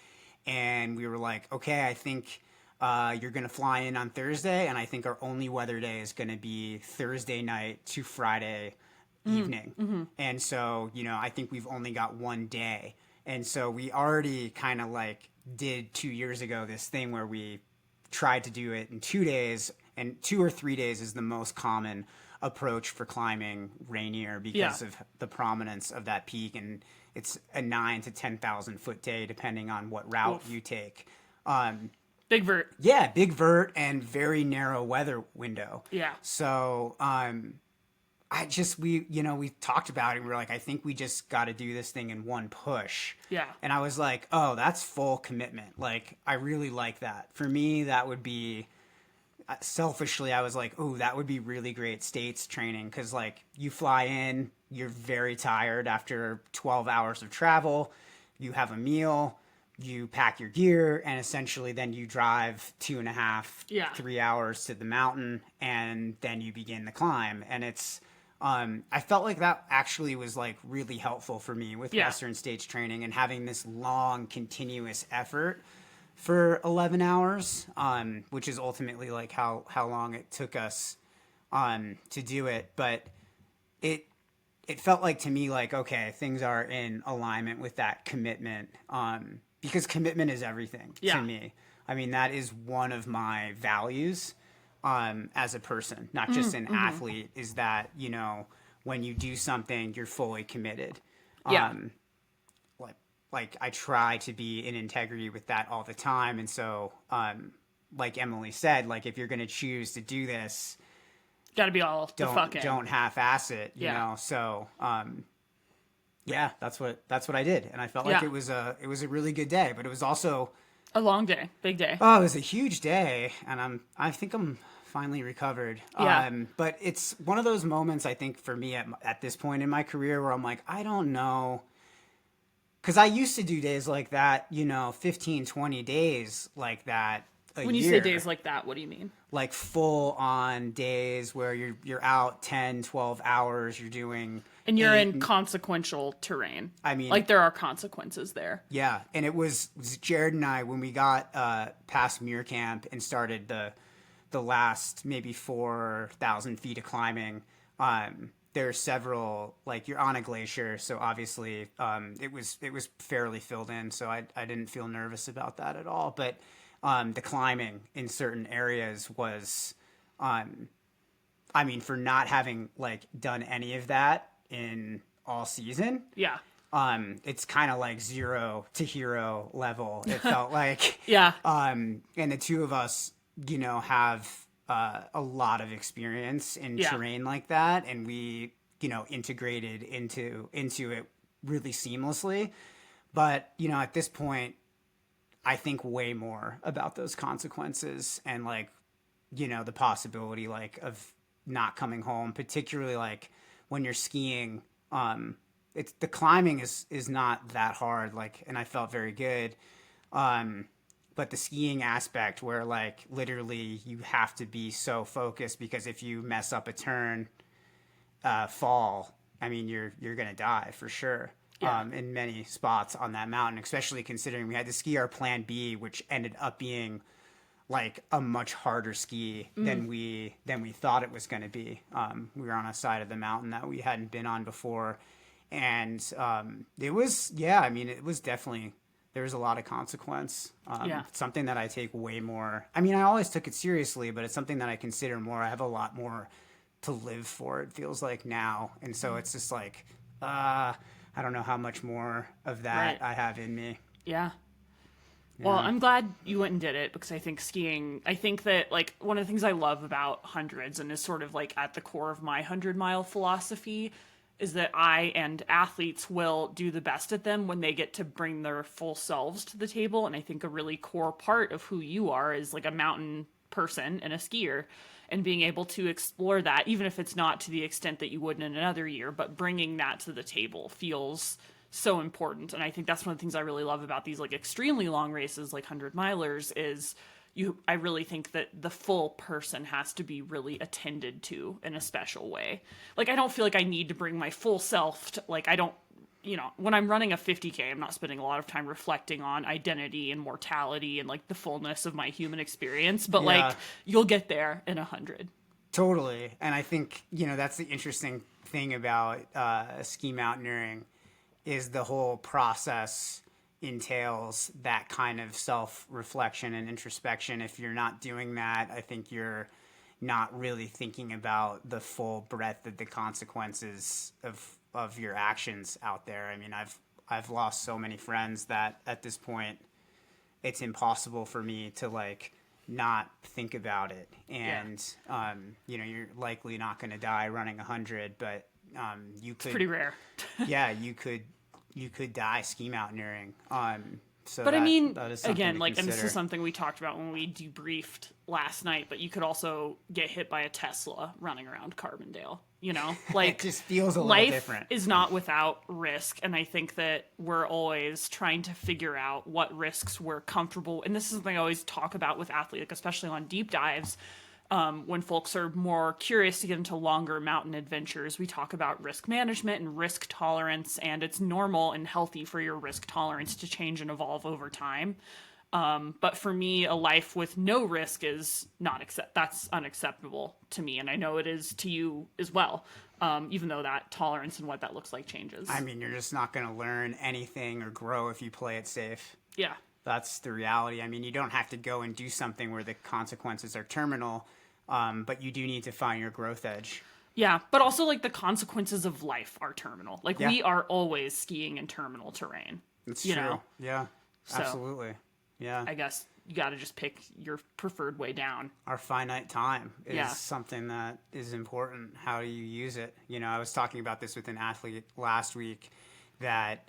And we were like, okay, I think you're going to fly in on Thursday. And I think our only weather day is going to be Thursday night to Friday evening. Mm-hmm. And so, I think we've only got one day. And so we already kind of like did 2 years ago this thing where we tried to do it in 2 days, and 2 or 3 days is the most common approach for climbing Rainier because of the prominence of that peak, and it's a 9 to 10,000 foot day depending on what route you take. Big vert. Yeah, big vert and very narrow weather window. Yeah. So we talked about it. We were like, I think we just got to do this thing in one push. Yeah. And I was like, oh, that's full commitment. Like, I really like that. For me, that would be, selfishly, I was like, oh, that would be really great States training. Because, like, you fly in, you're very tired after 12 hours of travel. You have a meal, you pack your gear, and essentially then you drive 2.5, 3 hours to the mountain, and then you begin the climb. And it's, I felt like that actually was like really helpful for me with Western States training and having this long continuous effort for 11 hours, which is ultimately like how long it took us to do it. But it felt like to me like, okay, things are in alignment with that commitment, because commitment is everything to me. I mean, that is one of my values as a person, not just an athlete, is that, when you do something, you're fully committed. Like I try to be in integrity with that all the time. And so, like Emily said, like if you're going to choose to do this, got to be all the fucking. Don't half-ass it, you know? So, that's what I did. And I felt like it was a really good day, but it was also a long day, big day. Oh, it was a huge day, and I think I'm finally recovered. But it's one of those moments, I think, for me at this point in my career where I'm like, I don't know. Because I used to do days like that, 15, 20 days like that a When you year. say days like that, what do you mean? Like full on days where you're out 10, 12 hours, you're doing... And you're in consequential terrain. I mean... Like there are consequences there. Yeah, and it was Jared and I, when we got past Muir Camp and started the last maybe 4,000 feet of climbing, there's several, like you're on a glacier, so obviously it was fairly filled in, so I didn't feel nervous about that at all. But the climbing in certain areas was, I mean, for not having like done any of that in all season, it's kind of like 0 to hero level. It felt like, and the two of us, have a lot of experience in terrain like that, and we integrated into it really seamlessly. But at this point, I think way more about those consequences and like the possibility like of not coming home, particularly like when you're skiing. It's the climbing is not that hard, like, and I felt very good. But the skiing aspect where like literally you have to be so focused, because if you mess up a turn, fall, I mean, you're going to die for sure. In many spots on that mountain, especially considering we had to ski our plan B, which ended up being like a much harder ski than we thought it was going to be. We were on a side of the mountain that we hadn't been on before. And it was, it was definitely, there was a lot of consequence. Something that I take way more. I mean, I always took it seriously, but it's something that I consider more. I have a lot more to live for, it feels like now. And so it's just like, I don't know how much more of that I have in me. Yeah. Well, I'm glad you went and did it, because I think skiing, I think that like one of the things I love about hundreds, and is sort of like at the core of my 100-mile philosophy, is that I and athletes will do the best at them when they get to bring their full selves to the table. And I think a really core part of who you are is like a mountain person and a skier, and being able to explore that, even if it's not to the extent that you would in another year, but bringing that to the table feels so important. And I think that's one of the things I really love about these like extremely long races, like 100-milers, is I really think that the full person has to be really attended to in a special way. Like, I don't feel like I need to bring my full self to, like, I don't, when I'm running a 50K, I'm not spending a lot of time reflecting on identity and mortality and like the fullness of my human experience, but like you'll get there in 100. Totally. And I think, that's the interesting thing about ski mountaineering is the whole process entails that kind of self-reflection and introspection. If you're not doing that, I think you're not really thinking about the full breadth of the consequences of your actions out there. I mean, I've lost so many friends that at this point it's impossible for me to like not think about it. And you're likely not going to die running 100, but you could. It's pretty rare. Yeah, you could die ski mountaineering. So but that, I mean, that is again, to like, and this consider. is something we talked about when we debriefed last night, but you could also get hit by a Tesla running around Carbondale, like It just feels a little life different. is not without risk. And I think that we're always trying to figure out what risks we're comfortable. And this is something I always talk about with athletes, like, especially on deep dives. When folks are more curious to get into longer mountain adventures, we talk about risk management and risk tolerance, and it's normal and healthy for your risk tolerance to change and evolve over time. But for me, a life with no risk is that's unacceptable to me, and I know it is to you as well. Even though that tolerance and what that looks like changes. I mean, you're just not going to learn anything or grow if you play it safe. Yeah. That's the reality. I mean, you don't have to go and do something where the consequences are terminal, but you do need to find your growth edge. Yeah, but also like the consequences of life are terminal. Like we are always skiing in terminal terrain. That's true. Yeah, So, absolutely. Yeah. I guess you got to just pick your preferred way down. Our finite time is something that is important. How do you use it? I was talking about this with an athlete last week that,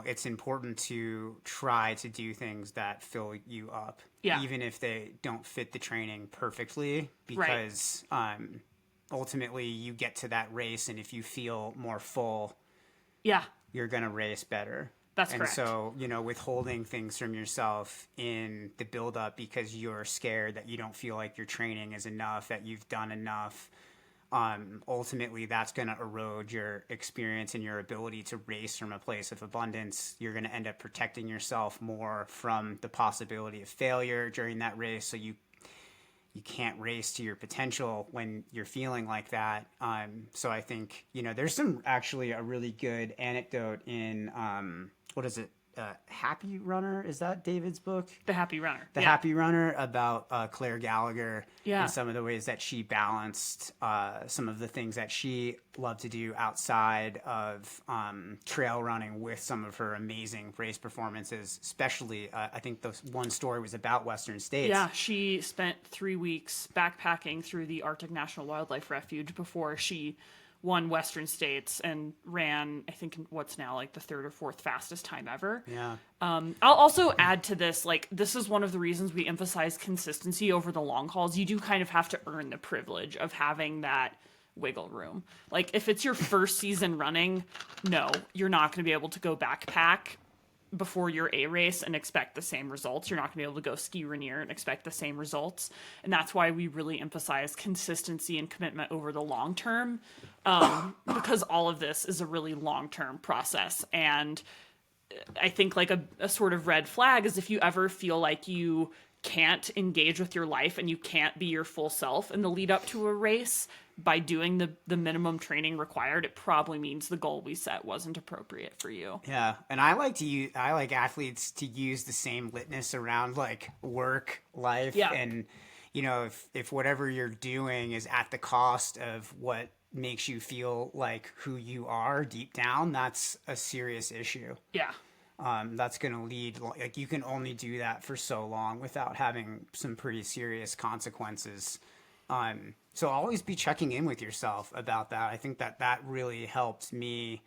it's important to try to do things that fill you up, even if they don't fit the training perfectly, because ultimately you get to that race, and if you feel more full, you're going to race better. That's correct. And so, withholding things from yourself in the build-up because you're scared that you don't feel like your training is enough, that you've done enough, ultimately that's going to erode your experience and your ability to race from a place of abundance. You're going to end up protecting yourself more from the possibility of failure during that race, so you can't race to your potential when you're feeling like that. So I think, there's some actually a really good anecdote in, what is it? Happy Runner, is that David's book? The Happy Runner. The Happy Runner, about Claire Gallagher and some of the ways that she balanced some of the things that she loved to do outside of trail running with some of her amazing race performances. Especially, I think the one story was about Western States. Yeah, she spent 3 weeks backpacking through the Arctic National Wildlife Refuge before she won Western States and ran, I think, what's now like the third or fourth fastest time ever. Yeah. I'll also add to this, like, this is one of the reasons we emphasize consistency over the long hauls. You do kind of have to earn the privilege of having that wiggle room. Like, if it's your first season running, no, you're not going to be able to go backpack before your A race and expect the same results. You're not going to be able to go ski Rainier and expect the same results. And that's why we really emphasize consistency and commitment over the long term, because all of this is a really long-term process. And I think like a sort of red flag is if you ever feel like you can't engage with your life and you can't be your full self in the lead up to a race by doing the minimum training required, it probably means the goal we set wasn't appropriate for you. Yeah, and I like athletes to use the same litmus around like work, life, and if whatever you're doing is at the cost of what makes you feel like who you are deep down, that's a serious issue. Yeah. That's going to lead, like, you can only do that for so long without having some pretty serious consequences. So always be checking in with yourself about that. I think that really helped me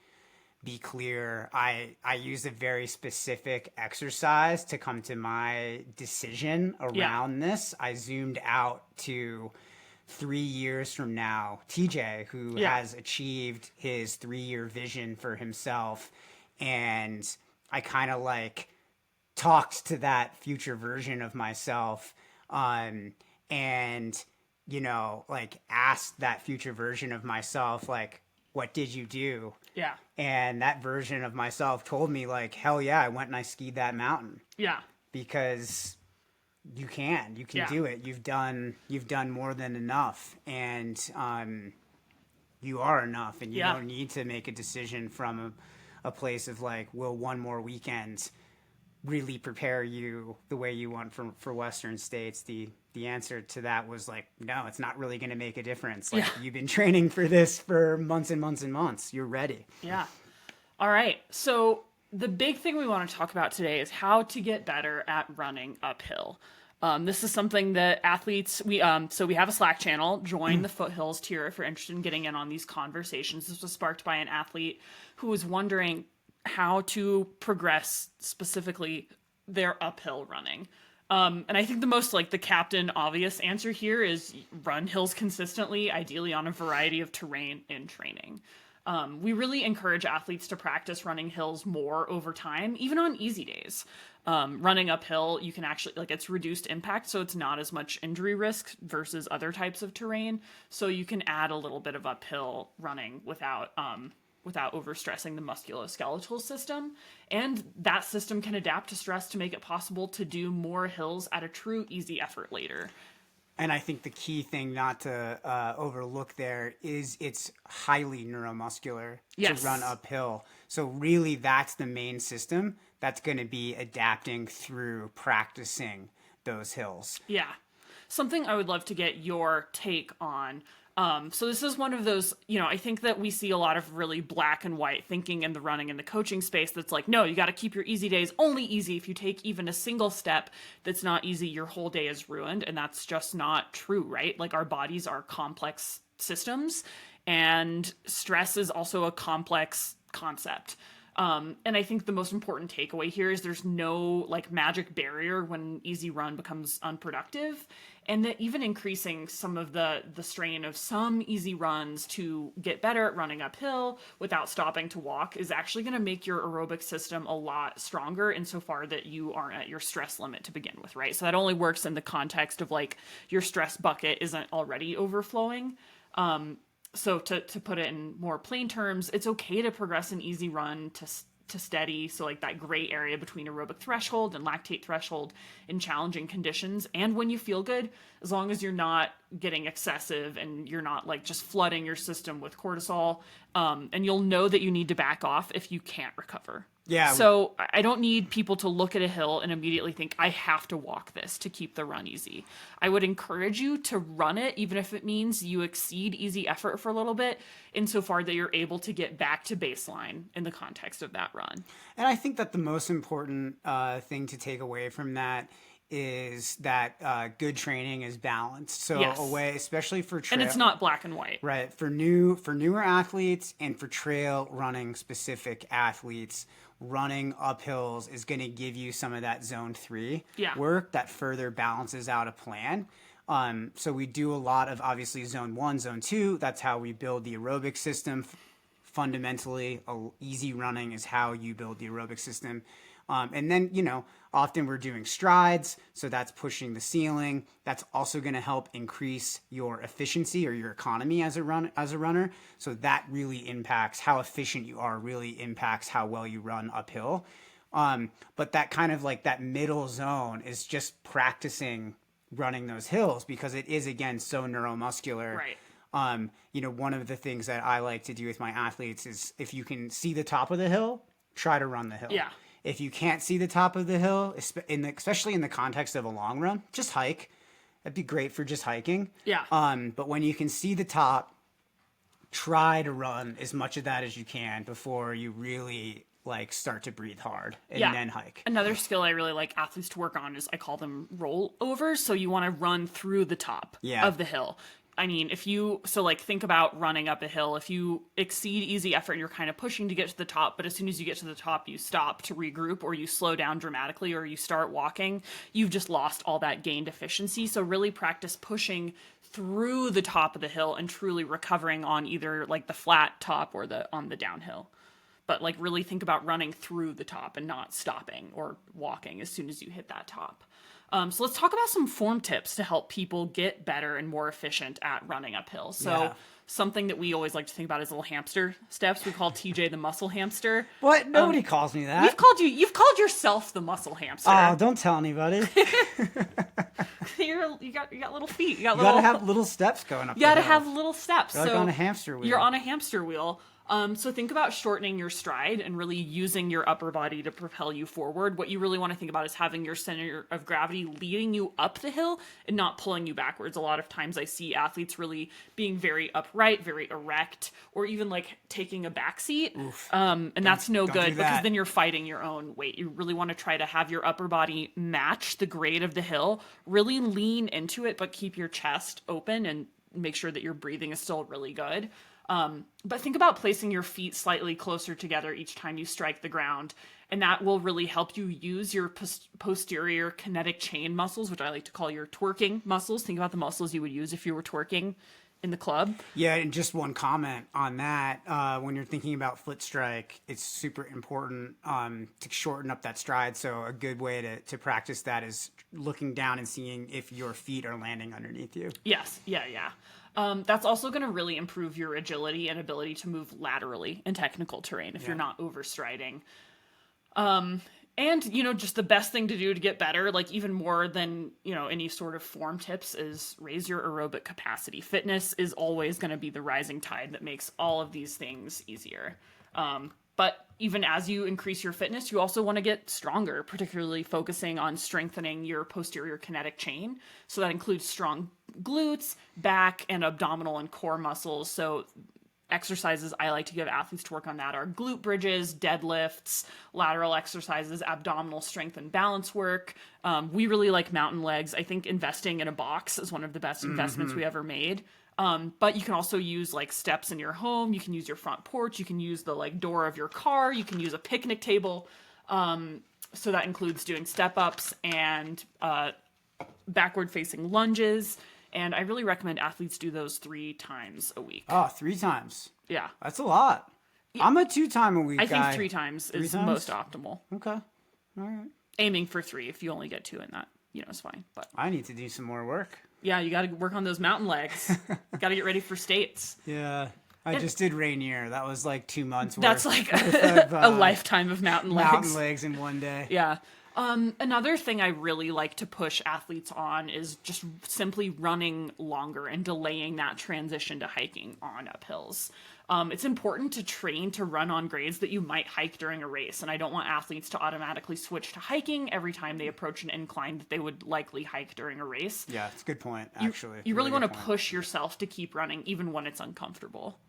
be clear. I used a very specific exercise to come to my decision around this. I zoomed out to 3 years from now, TJ, who has achieved his 3-year vision for himself, and I kind of like talked to that future version of myself, and like asked that future version of myself, like, what did you do? Yeah. And that version of myself told me, like, hell yeah, I went and I skied that mountain. Yeah. Because you can do it. You've done more than enough, and you are enough, and you don't need to make a decision from a place of like, will one more weekend really prepare you the way you want for Western States? The answer to that was like, no, it's not really going to make a difference. Like, you've been training for this for months and months and months. You're ready. Yeah. All right. So the big thing we want to talk about today is how to get better at running uphill. This is something that athletes, we have a Slack channel, join the Foothills tier if you're interested in getting in on these conversations. This was sparked by an athlete who was wondering how to progress specifically their uphill running. And I think the most like the captain obvious answer here is run hills consistently, ideally on a variety of terrain in training. We really encourage athletes to practice running hills more over time, even on easy days. Running uphill, you can actually, like, it's reduced impact, so it's not as much injury risk versus other types of terrain. So you can add a little bit of uphill running without overstressing the musculoskeletal system. And that system can adapt to stress to make it possible to do more hills at a true easy effort later. And I think the key thing not to overlook there is it's highly neuromuscular to run uphill. So really that's the main system that's going to be adapting through practicing those hills. Yeah. Something I would love to get your take on. So this is one of those, I think that we see a lot of really black and white thinking in the running and the coaching space that's like, no, you got to keep your easy days only easy. If you take even a single step that's not easy, your whole day is ruined. And that's just not true, right? Like, our bodies are complex systems, and stress is also a complex concept. And I think the most important takeaway here is there's no like magic barrier when easy run becomes unproductive, and that even increasing some of the strain of some easy runs to get better at running uphill without stopping to walk is actually going to make your aerobic system a lot stronger insofar that you aren't at your stress limit to begin with, right? So that only works in the context of like your stress bucket isn't already overflowing. So to put it in more plain terms, it's okay to progress an easy run to steady. So like that gray area between aerobic threshold and lactate threshold in challenging conditions. And when you feel good, as long as you're not getting excessive and you're not like just flooding your system with cortisol, and you'll know that you need to back off if you can't recover. Yeah. So I don't need people to look at a hill and immediately think, I have to walk this to keep the run easy. I would encourage you to run it, even if it means you exceed easy effort for a little bit, insofar that you're able to get back to baseline in the context of that run. And I think that the most important thing to take away from that is that good training is balanced. So Yes. a way, especially for trail, And it's not black and white. right, for newer athletes and for trail running specific athletes, running uphills is going to give you some of that zone 3 work that further balances out a plan. So we do a lot of obviously zone 1, zone 2. That's how we build the aerobic system. Fundamentally, easy running is how you build the aerobic system. And then, often we're doing strides, so that's pushing the ceiling. That's also going to help increase your efficiency or your economy as a runner. So that really impacts how efficient you are, really impacts how well you run uphill. But that kind of like that middle zone is just practicing running those hills because it is, again, so neuromuscular. Right. One of the things that I like to do with my athletes is if you can see the top of the hill, try to run the hill. Yeah. If you can't see the top of the hill, especially in the context of a long run, just hike. That'd be great for just hiking. Yeah. But when you can see the top, try to run as much of that as you can before you really like start to breathe hard and then hike. Another skill I really like athletes to work on is I call them rollovers. So you want to run through the top of the hill. I mean, think about running up a hill. If you exceed easy effort and you're kind of pushing to get to the top, but as soon as you get to the top, you stop to regroup or you slow down dramatically or you start walking, you've just lost all that gained efficiency. So really practice pushing through the top of the hill and truly recovering on either like the flat top or on the downhill. but like really think about running through the top and not stopping or walking as soon as you hit that top. So let's talk about some form tips to help people get better and more efficient at running uphill. So something that we always like to think about is little hamster steps. We call TJ the muscle hamster. What? Nobody calls me that. You've called yourself the muscle hamster. Oh, don't tell anybody. You got little feet. You gotta have little steps going up. You gotta have little steps. You're like on a hamster wheel. You're on a hamster wheel. So think about shortening your stride and really using your upper body to propel you forward. What you really want to think about is having your center of gravity leading you up the hill and not pulling you backwards. A lot of times I see athletes really being very upright, very erect, or even like taking a back seat. And that's no good because then you're fighting your own weight. You really want to try to have your upper body match the grade of the hill, really lean into it, but keep your chest open and make sure that your breathing is still really good. But think about placing your feet slightly closer together each time you strike the ground, and that will really help you use your posterior kinetic chain muscles, which I like to call your twerking muscles. Think about the muscles you would use if you were twerking in the club. Yeah, and just one comment on that. When you're thinking about foot strike, it's super important to shorten up that stride. So a good way to practice that is looking down and seeing if your feet are landing underneath you. Yes, yeah. That's also going to really improve your agility and ability to move laterally in technical terrain if you're not overstriding. And, just the best thing to do to get better, like even more than, any sort of form tips, is raise your aerobic capacity. Fitness is always going to be the rising tide that makes all of these things easier. But even as you increase your fitness, you also want to get stronger, particularly focusing on strengthening your posterior kinetic chain. So that includes strong glutes, back, and abdominal and core muscles. So exercises I like to give athletes to work on that are glute bridges, deadlifts, lateral exercises, abdominal strength and balance work. We really like mountain legs. I think investing in a box is one of the best investments we ever made. But you can also use like steps in your home. You can use your front porch. You can use the like door of your car. You can use a picnic table. So that includes doing step ups and backward facing lunges. And I really recommend athletes do those 3 times a week. Oh, 3 times. Yeah. That's a lot. Yeah. I'm a 2-time a week guy. I think 3 times is most optimal. Okay. All right. Aiming for 3. If you only get 2 in that, it's fine. But I need to do some more work. Yeah, you got to work on those mountain legs. Got to get ready for states. Yeah. I just did Rainier. That was like 2 months worth. That's like a lifetime of mountain legs. Mountain legs in one day. Yeah. Another thing I really like to push athletes on is just simply running longer and delaying that transition to hiking on uphills. It's important to train to run on grades that you might hike during a race, and I don't want athletes to automatically switch to hiking every time they approach an incline that they would likely hike during a race. Yeah, it's a good point, actually. You really want to push yourself to keep running even when it's uncomfortable.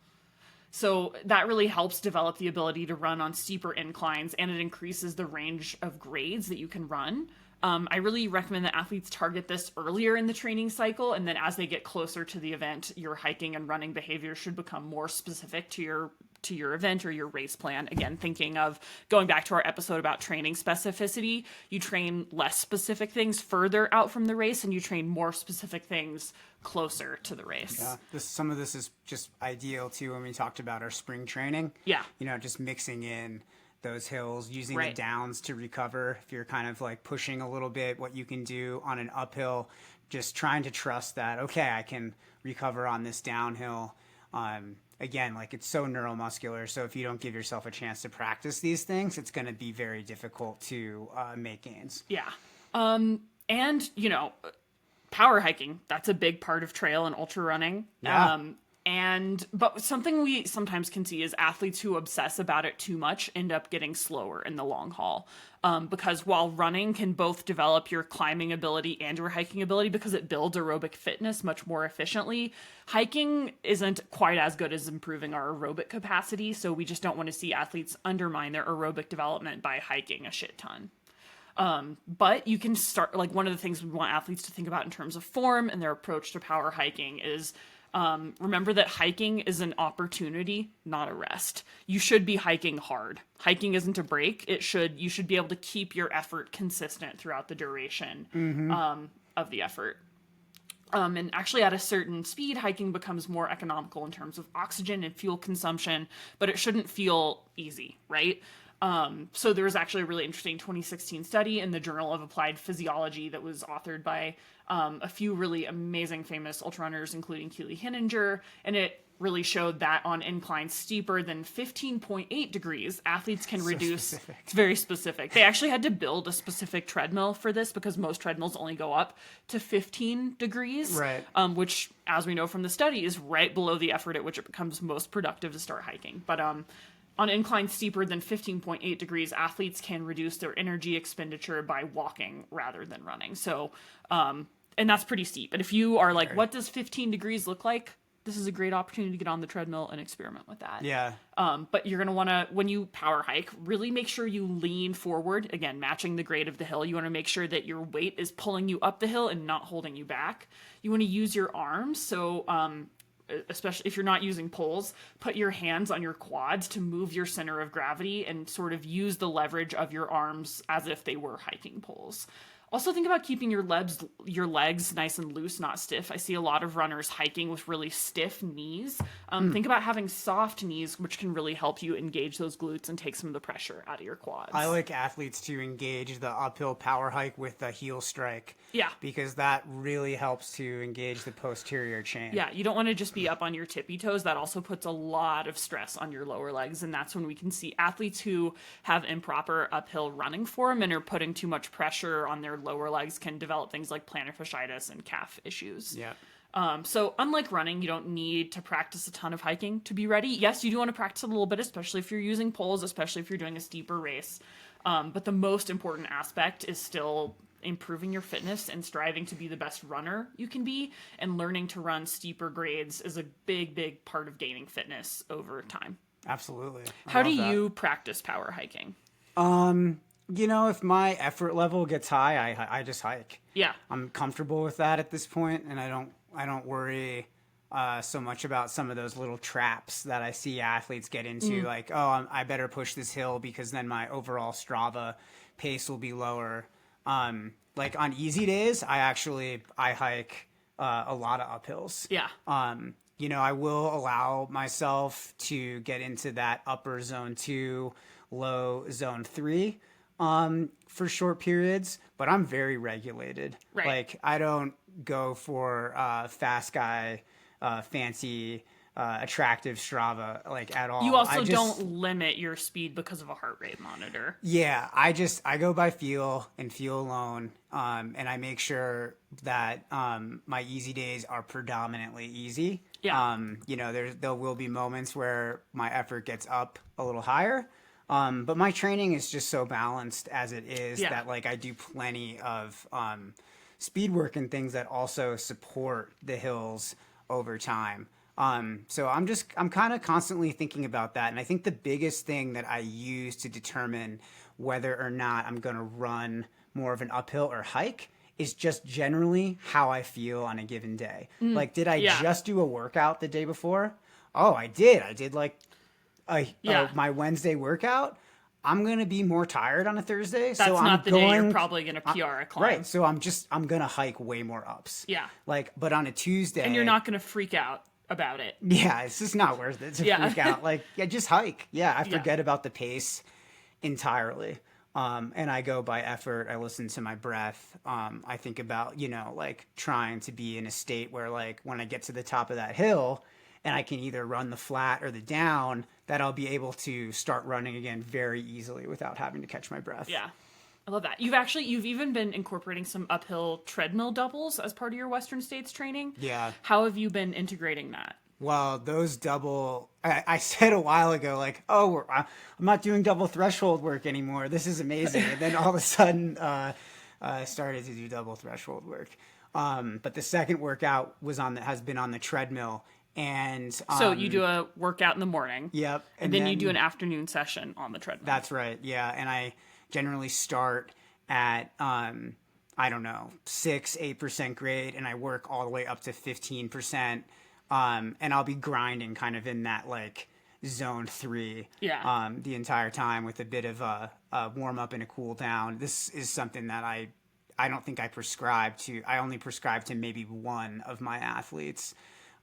So that really helps develop the ability to run on steeper inclines, and it increases the range of grades that you can run. I really recommend that athletes target this earlier in the training cycle, and then as they get closer to the event, your hiking and running behavior should become more specific to your event or your race plan. Again, thinking of going back to our episode about training specificity, you train less specific things further out from the race, and you train more specific things closer to the race. Yeah, some of this is just ideal too when we talked about our spring training. Yeah. Just mixing in those hills, using the downs to recover. If you're kind of like pushing a little bit, what you can do on an uphill, just trying to trust that, okay, I can recover on this downhill. Again, like it's so neuromuscular. So if you don't give yourself a chance to practice these things, it's going to be very difficult to make gains. Yeah. And, power hiking, that's a big part of trail and ultra running. Yeah. But something we sometimes can see is athletes who obsess about it too much end up getting slower in the long haul. Because while running can both develop your climbing ability and your hiking ability because it builds aerobic fitness much more efficiently, hiking isn't quite as good as improving our aerobic capacity. So we just don't want to see athletes undermine their aerobic development by hiking a shit ton. But you can start, like one of the things we want athletes to think about in terms of form and their approach to power hiking is, remember that hiking is an opportunity, not a rest. You should be hiking hard. Hiking isn't a break. You should be able to keep your effort consistent throughout the duration, of the effort. And actually, at a certain speed, hiking becomes more economical in terms of oxygen and fuel consumption, but it shouldn't feel easy, right? So there was actually a really interesting 2016 study in the Journal of Applied Physiology that was authored by a few really amazing famous ultrarunners, including Keely Hinninger, and it really showed that on inclines steeper than 15.8 degrees, athletes can reduce. Specific. It's very specific. They actually had to build a specific treadmill for this because most treadmills only go up to 15 degrees, Right. Which, as we know from the study, is right below the effort at which it becomes most productive to start hiking. But on inclines steeper than 15.8 degrees, athletes can reduce their energy expenditure by walking rather than running. So, and that's pretty steep. And if you are like, what does 15 degrees look like? This is a great opportunity to get on the treadmill and experiment with that. Yeah. But you're going to want to, when you power hike, really make sure you lean forward. Again, matching the grade of the hill. You want to make sure that your weight is pulling you up the hill and not holding you back. You want to use your arms. So, especially if you're not using poles, put your hands on your quads to move your center of gravity and sort of use the leverage of your arms as if they were hiking poles. Also think about keeping your legs nice and loose, not stiff. I see a lot of runners hiking with really stiff knees. Think about having soft knees, which can really help you engage those glutes and take some of the pressure out of your quads. I like athletes to engage the uphill power hike with a heel strike. Yeah. Because that really helps to engage the posterior chain. Yeah, you don't want to just be up on your tippy toes. That also puts a lot of stress on your lower legs, and that's when we can see athletes who have improper uphill running form and are putting too much pressure on their lower legs can develop things like plantar fasciitis and calf issues. Yeah. So unlike running, you don't need to practice a ton of hiking to be ready. Yes, you do want to practice a little bit, especially if you're using poles, especially if you're doing a steeper race. But the most important aspect is still improving your fitness and striving to be the best runner you can be, and learning to run steeper grades is a big part of gaining fitness over time. Absolutely. How do you practice power hiking? You know, if my effort level gets high, I just hike. Yeah. I'm comfortable with that at this point, and I don't worry so much about some of those little traps that I see athletes get into, like, oh, I better push this hill because then my overall Strava pace will be lower. Like on easy days, I hike a lot of uphills. Yeah. You know, I will allow myself to get into that upper zone 2, low zone 3 for short periods, but I'm very regulated. Right. Like I don't go for fast guy, fancy, attractive Strava like at all. You also don't limit your speed because of a heart rate monitor. Yeah, I go by feel and feel alone, and I make sure that my easy days are predominantly easy. Yeah. You know, there will be moments where my effort gets up a little higher, but my training is just so balanced as it is that like I do plenty of speed work and things that also support the hills over time. So I'm kind of constantly thinking about that. And I think the biggest thing that I use to determine whether or not I'm going to run more of an uphill or hike is just generally how I feel on a given day. Like, did I just do a workout the day before? Oh, I did. I did like my Wednesday workout. I'm going to be more tired on a Thursday. That's not the day you're probably going to PR a climb. Right. So I'm going to hike way more ups. Yeah. Like, but on a Tuesday. And you're not going to freak out about it. Yeah, it's just not worth it to freak out. Like, just hike. Yeah, I forget about the pace entirely. And I go by effort. I listen to my breath. I think about, you know, like trying to be in a state where like when I get to the top of that hill and I can either run the flat or the down, that I'll be able to start running again very easily without having to catch my breath. Yeah. I love that. You've even been incorporating some uphill treadmill doubles as part of your Western States training. Yeah. How have you been integrating that? Well, those I said a while ago, like, oh, I'm not doing double threshold work anymore. This is amazing. And then all of a sudden, I started to do double threshold work. But the second workout has been on the treadmill. And so you do a workout in the morning. Yep. And then you do an afternoon session on the treadmill. That's right. Yeah. And I generally start at, I don't know, 6-8% grade, and I work all the way up to 15%. And I'll be grinding kind of in that like zone 3 the entire time with a bit of a warm up and a cool down. This is something that I I don't think I only prescribe to maybe one of my athletes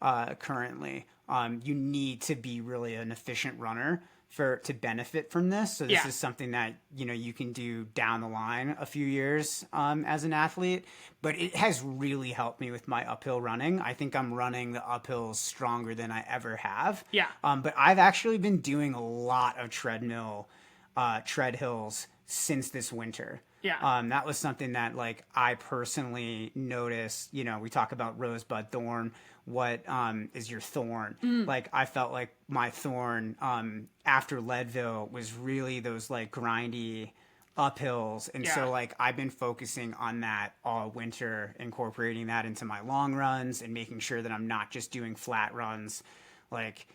currently. You need to be really an efficient runner to benefit from this. So this is something that, you can do down the line a few years as an athlete, but it has really helped me with my uphill running. I think I'm running the uphills stronger than I ever have. Yeah. But I've actually been doing a lot of tread hills since this winter. Yeah. That was something that like I personally noticed. We talk about rosebud thorn. What is your thorn? Like I felt like my thorn after Leadville was really those like grindy uphills, and so like I've been focusing on that all winter, incorporating that into my long runs and making sure that I'm not just doing flat runs, like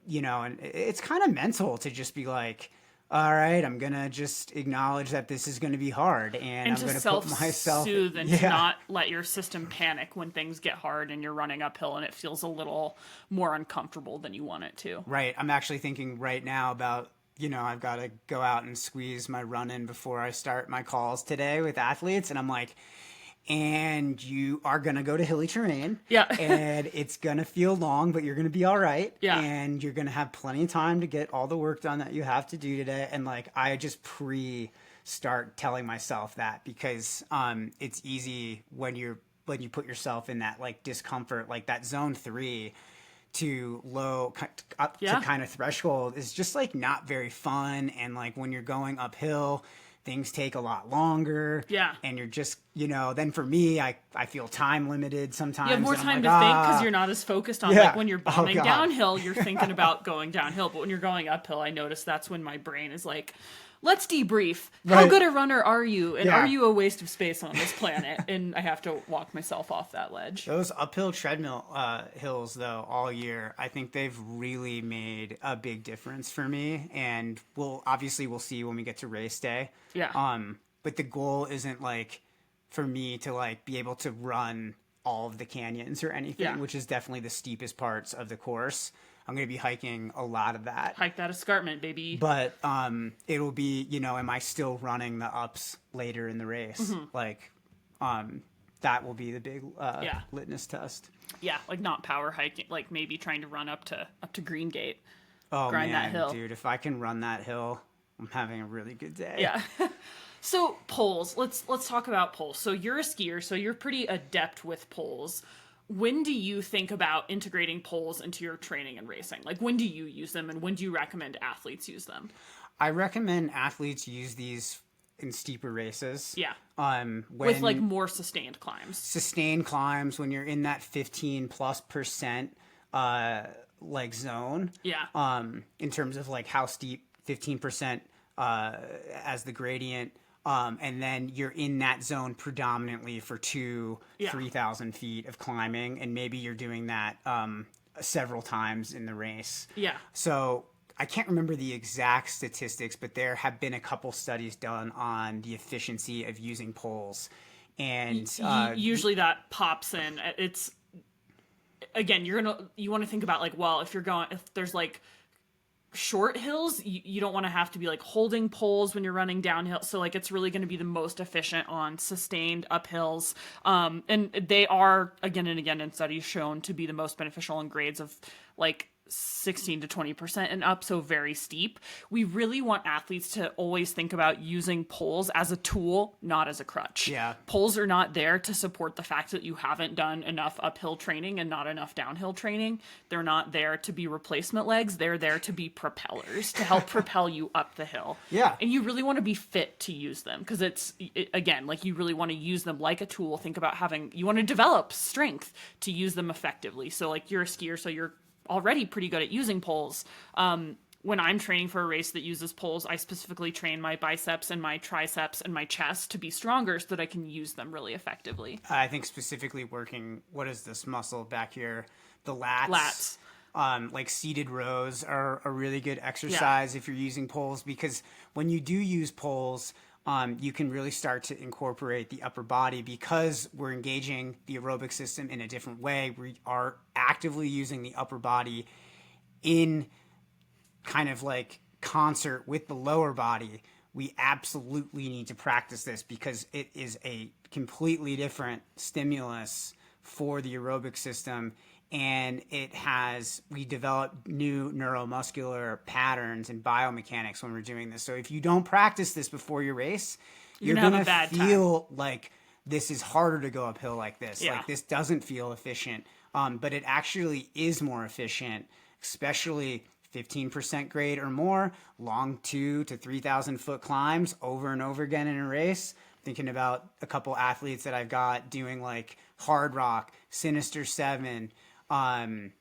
and it's kind of mental to just be like, all right, I'm going to just acknowledge that this is going to be hard, and I'm going to put myself... soothe and to not let your system panic when things get hard and you're running uphill and it feels a little more uncomfortable than you want it to. Right. I'm actually thinking right now about, I've got to go out and squeeze my run in before I start my calls today with athletes, and I'm like... And you are going to go to hilly terrain. Yeah. And it's going to feel long, but you're going to be all right. Yeah. And you're going to have plenty of time to get all the work done that you have to do today. And like, I just start telling myself that, because it's easy when you put yourself in that like discomfort, like that zone 3 to low up to kind of threshold is just like not very fun. And like when you're going uphill, things take a lot longer. Yeah. And you're just, then for me, I feel time limited sometimes. You have more time to think because you're not as focused on like when you're bombing God. downhill, you're thinking about going downhill. But when you're going uphill, I notice that's when my brain is like, let's debrief. How good a runner are you? And are you a waste of space on this planet? And I have to walk myself off that ledge. Those uphill treadmill hills, though, all year, I think they've really made a big difference for me. And we'll see when we get to race day. Yeah. But the goal isn't like for me to like be able to run all of the canyons or anything, which is definitely the steepest parts of the course. I'm going to be hiking a lot of that. Hike that escarpment, baby. But it'll be, am I still running the ups later in the race? Mm-hmm. Like, that will be the big litmus test. Yeah, like not power hiking, like maybe trying to run up to Green Gate. Oh, grind man, that hill. Dude, if I can run that hill, I'm having a really good day. Yeah. So poles, let's talk about poles. So you're a skier, so you're pretty adept with poles. When do you think about integrating poles into your training and racing? Like, when do you use them, and when do you recommend athletes use them? I recommend athletes use these in steeper races. Yeah. With like more sustained climbs. Sustained climbs, when you're in that 15+% like zone. Yeah. In terms of like how steep 15% as the gradient. And then you're in that zone predominantly for 3,000 feet of climbing, and maybe you're doing that several times in the race. Yeah. So I can't remember the exact statistics, but there have been a couple studies done on the efficiency of using poles, and usually that pops in. It's again, you want to think about like, well, if there's like short hills, you don't want to have to be like holding poles when you're running downhill, so like it's really going to be the most efficient on sustained uphills, and they are again and again in studies shown to be the most beneficial in grades of like 16 to 20% and up, so very steep. We really want athletes to always think about using poles as a tool, not as a crutch. Yeah. Poles are not there to support the fact that you haven't done enough uphill training and not enough downhill training. They're not there to be replacement legs. They're there to be propellers to help propel you up the hill. Yeah. And you really want to be fit to use them, because again, like you really want to use them like a tool. Think about you want to develop strength to use them effectively. So like you're a skier, so you're already pretty good at using poles. When I'm training for a race that uses poles, I specifically train my biceps and my triceps and my chest to be stronger so that I can use them really effectively. I think specifically working, what is this muscle back here? The lats. Like seated rows are a really good exercise if you're using poles, because when you do use poles, you can really start to incorporate the upper body, because we're engaging the aerobic system in a different way. We are actively using the upper body in kind of like concert with the lower body, we absolutely need to practice this because it is a completely different stimulus for the aerobic system. And we develop new neuromuscular patterns and biomechanics when we're doing this. So if you don't practice this before your race, you're going to feel like this is harder to go uphill like this. Yeah. Like this doesn't feel efficient. But it actually is more efficient, especially 15% grade or more, long 2,000 to 3,000 foot climbs over and over again in a race. Thinking about a couple athletes that I've got doing like Hard Rock, Sinister 7, I'm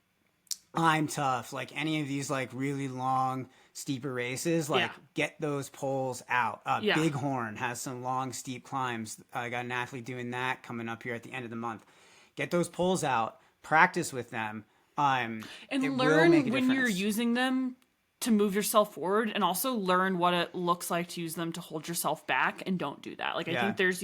Tough, like any of these like really long, steeper races, like get those poles out. Bighorn has some long, steep climbs. I got an athlete doing that coming up here at the end of the month. Get those poles out, practice with them. And learn when you're using them to move yourself forward, and also learn what it looks like to use them to hold yourself back, and don't do that. Like, I think there's,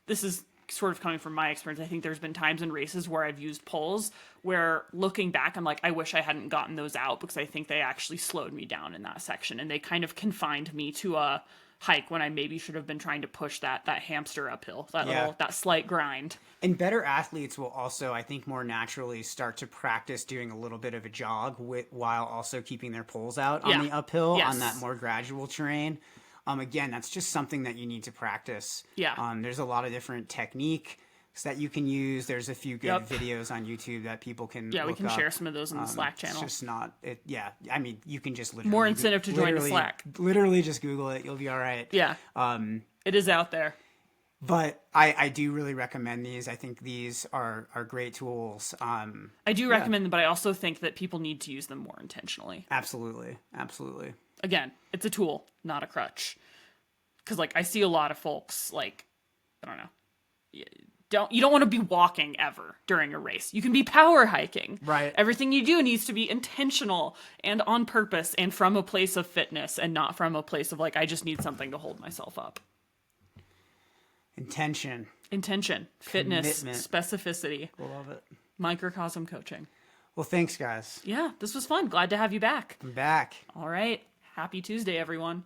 this is sort of coming from my experience. I think there's been times in races where I've used poles where looking back, I'm like, I wish I hadn't gotten those out because I think they actually slowed me down in that section, and they kind of confined me to a hike when I maybe should have been trying to push that hamster uphill, that slight grind. And better athletes will also, I think, more naturally start to practice doing a little bit of a jog while also keeping their poles out on the uphill on that more gradual terrain. Again, that's just something that you need to practice. Yeah. There's a lot of different techniques that you can use. There's a few good videos on YouTube that people can look we can up. share some of those in the Slack channel. It's just not it. Yeah, I mean, you can just literally more incentive to join the Slack. Literally, just Google it. You'll be all right. Yeah. It is out there. But I do really recommend these. I think these are great tools. I do recommend them, but I also think that people need to use them more intentionally. Absolutely. Again, it's a tool, not a crutch. Because, like, I see a lot of folks, like, I don't know, you don't want to be walking ever during a race. You can be power hiking. Right. Everything you do needs to be intentional and on purpose and from a place of fitness, and not from a place of, like, I just need something to hold myself up. Intention, fitness, commitment. Specificity. Love it. Microcosm coaching. Well, thanks, guys. Yeah, this was fun. Glad to have you back. I'm back. All right. Happy Tuesday, everyone.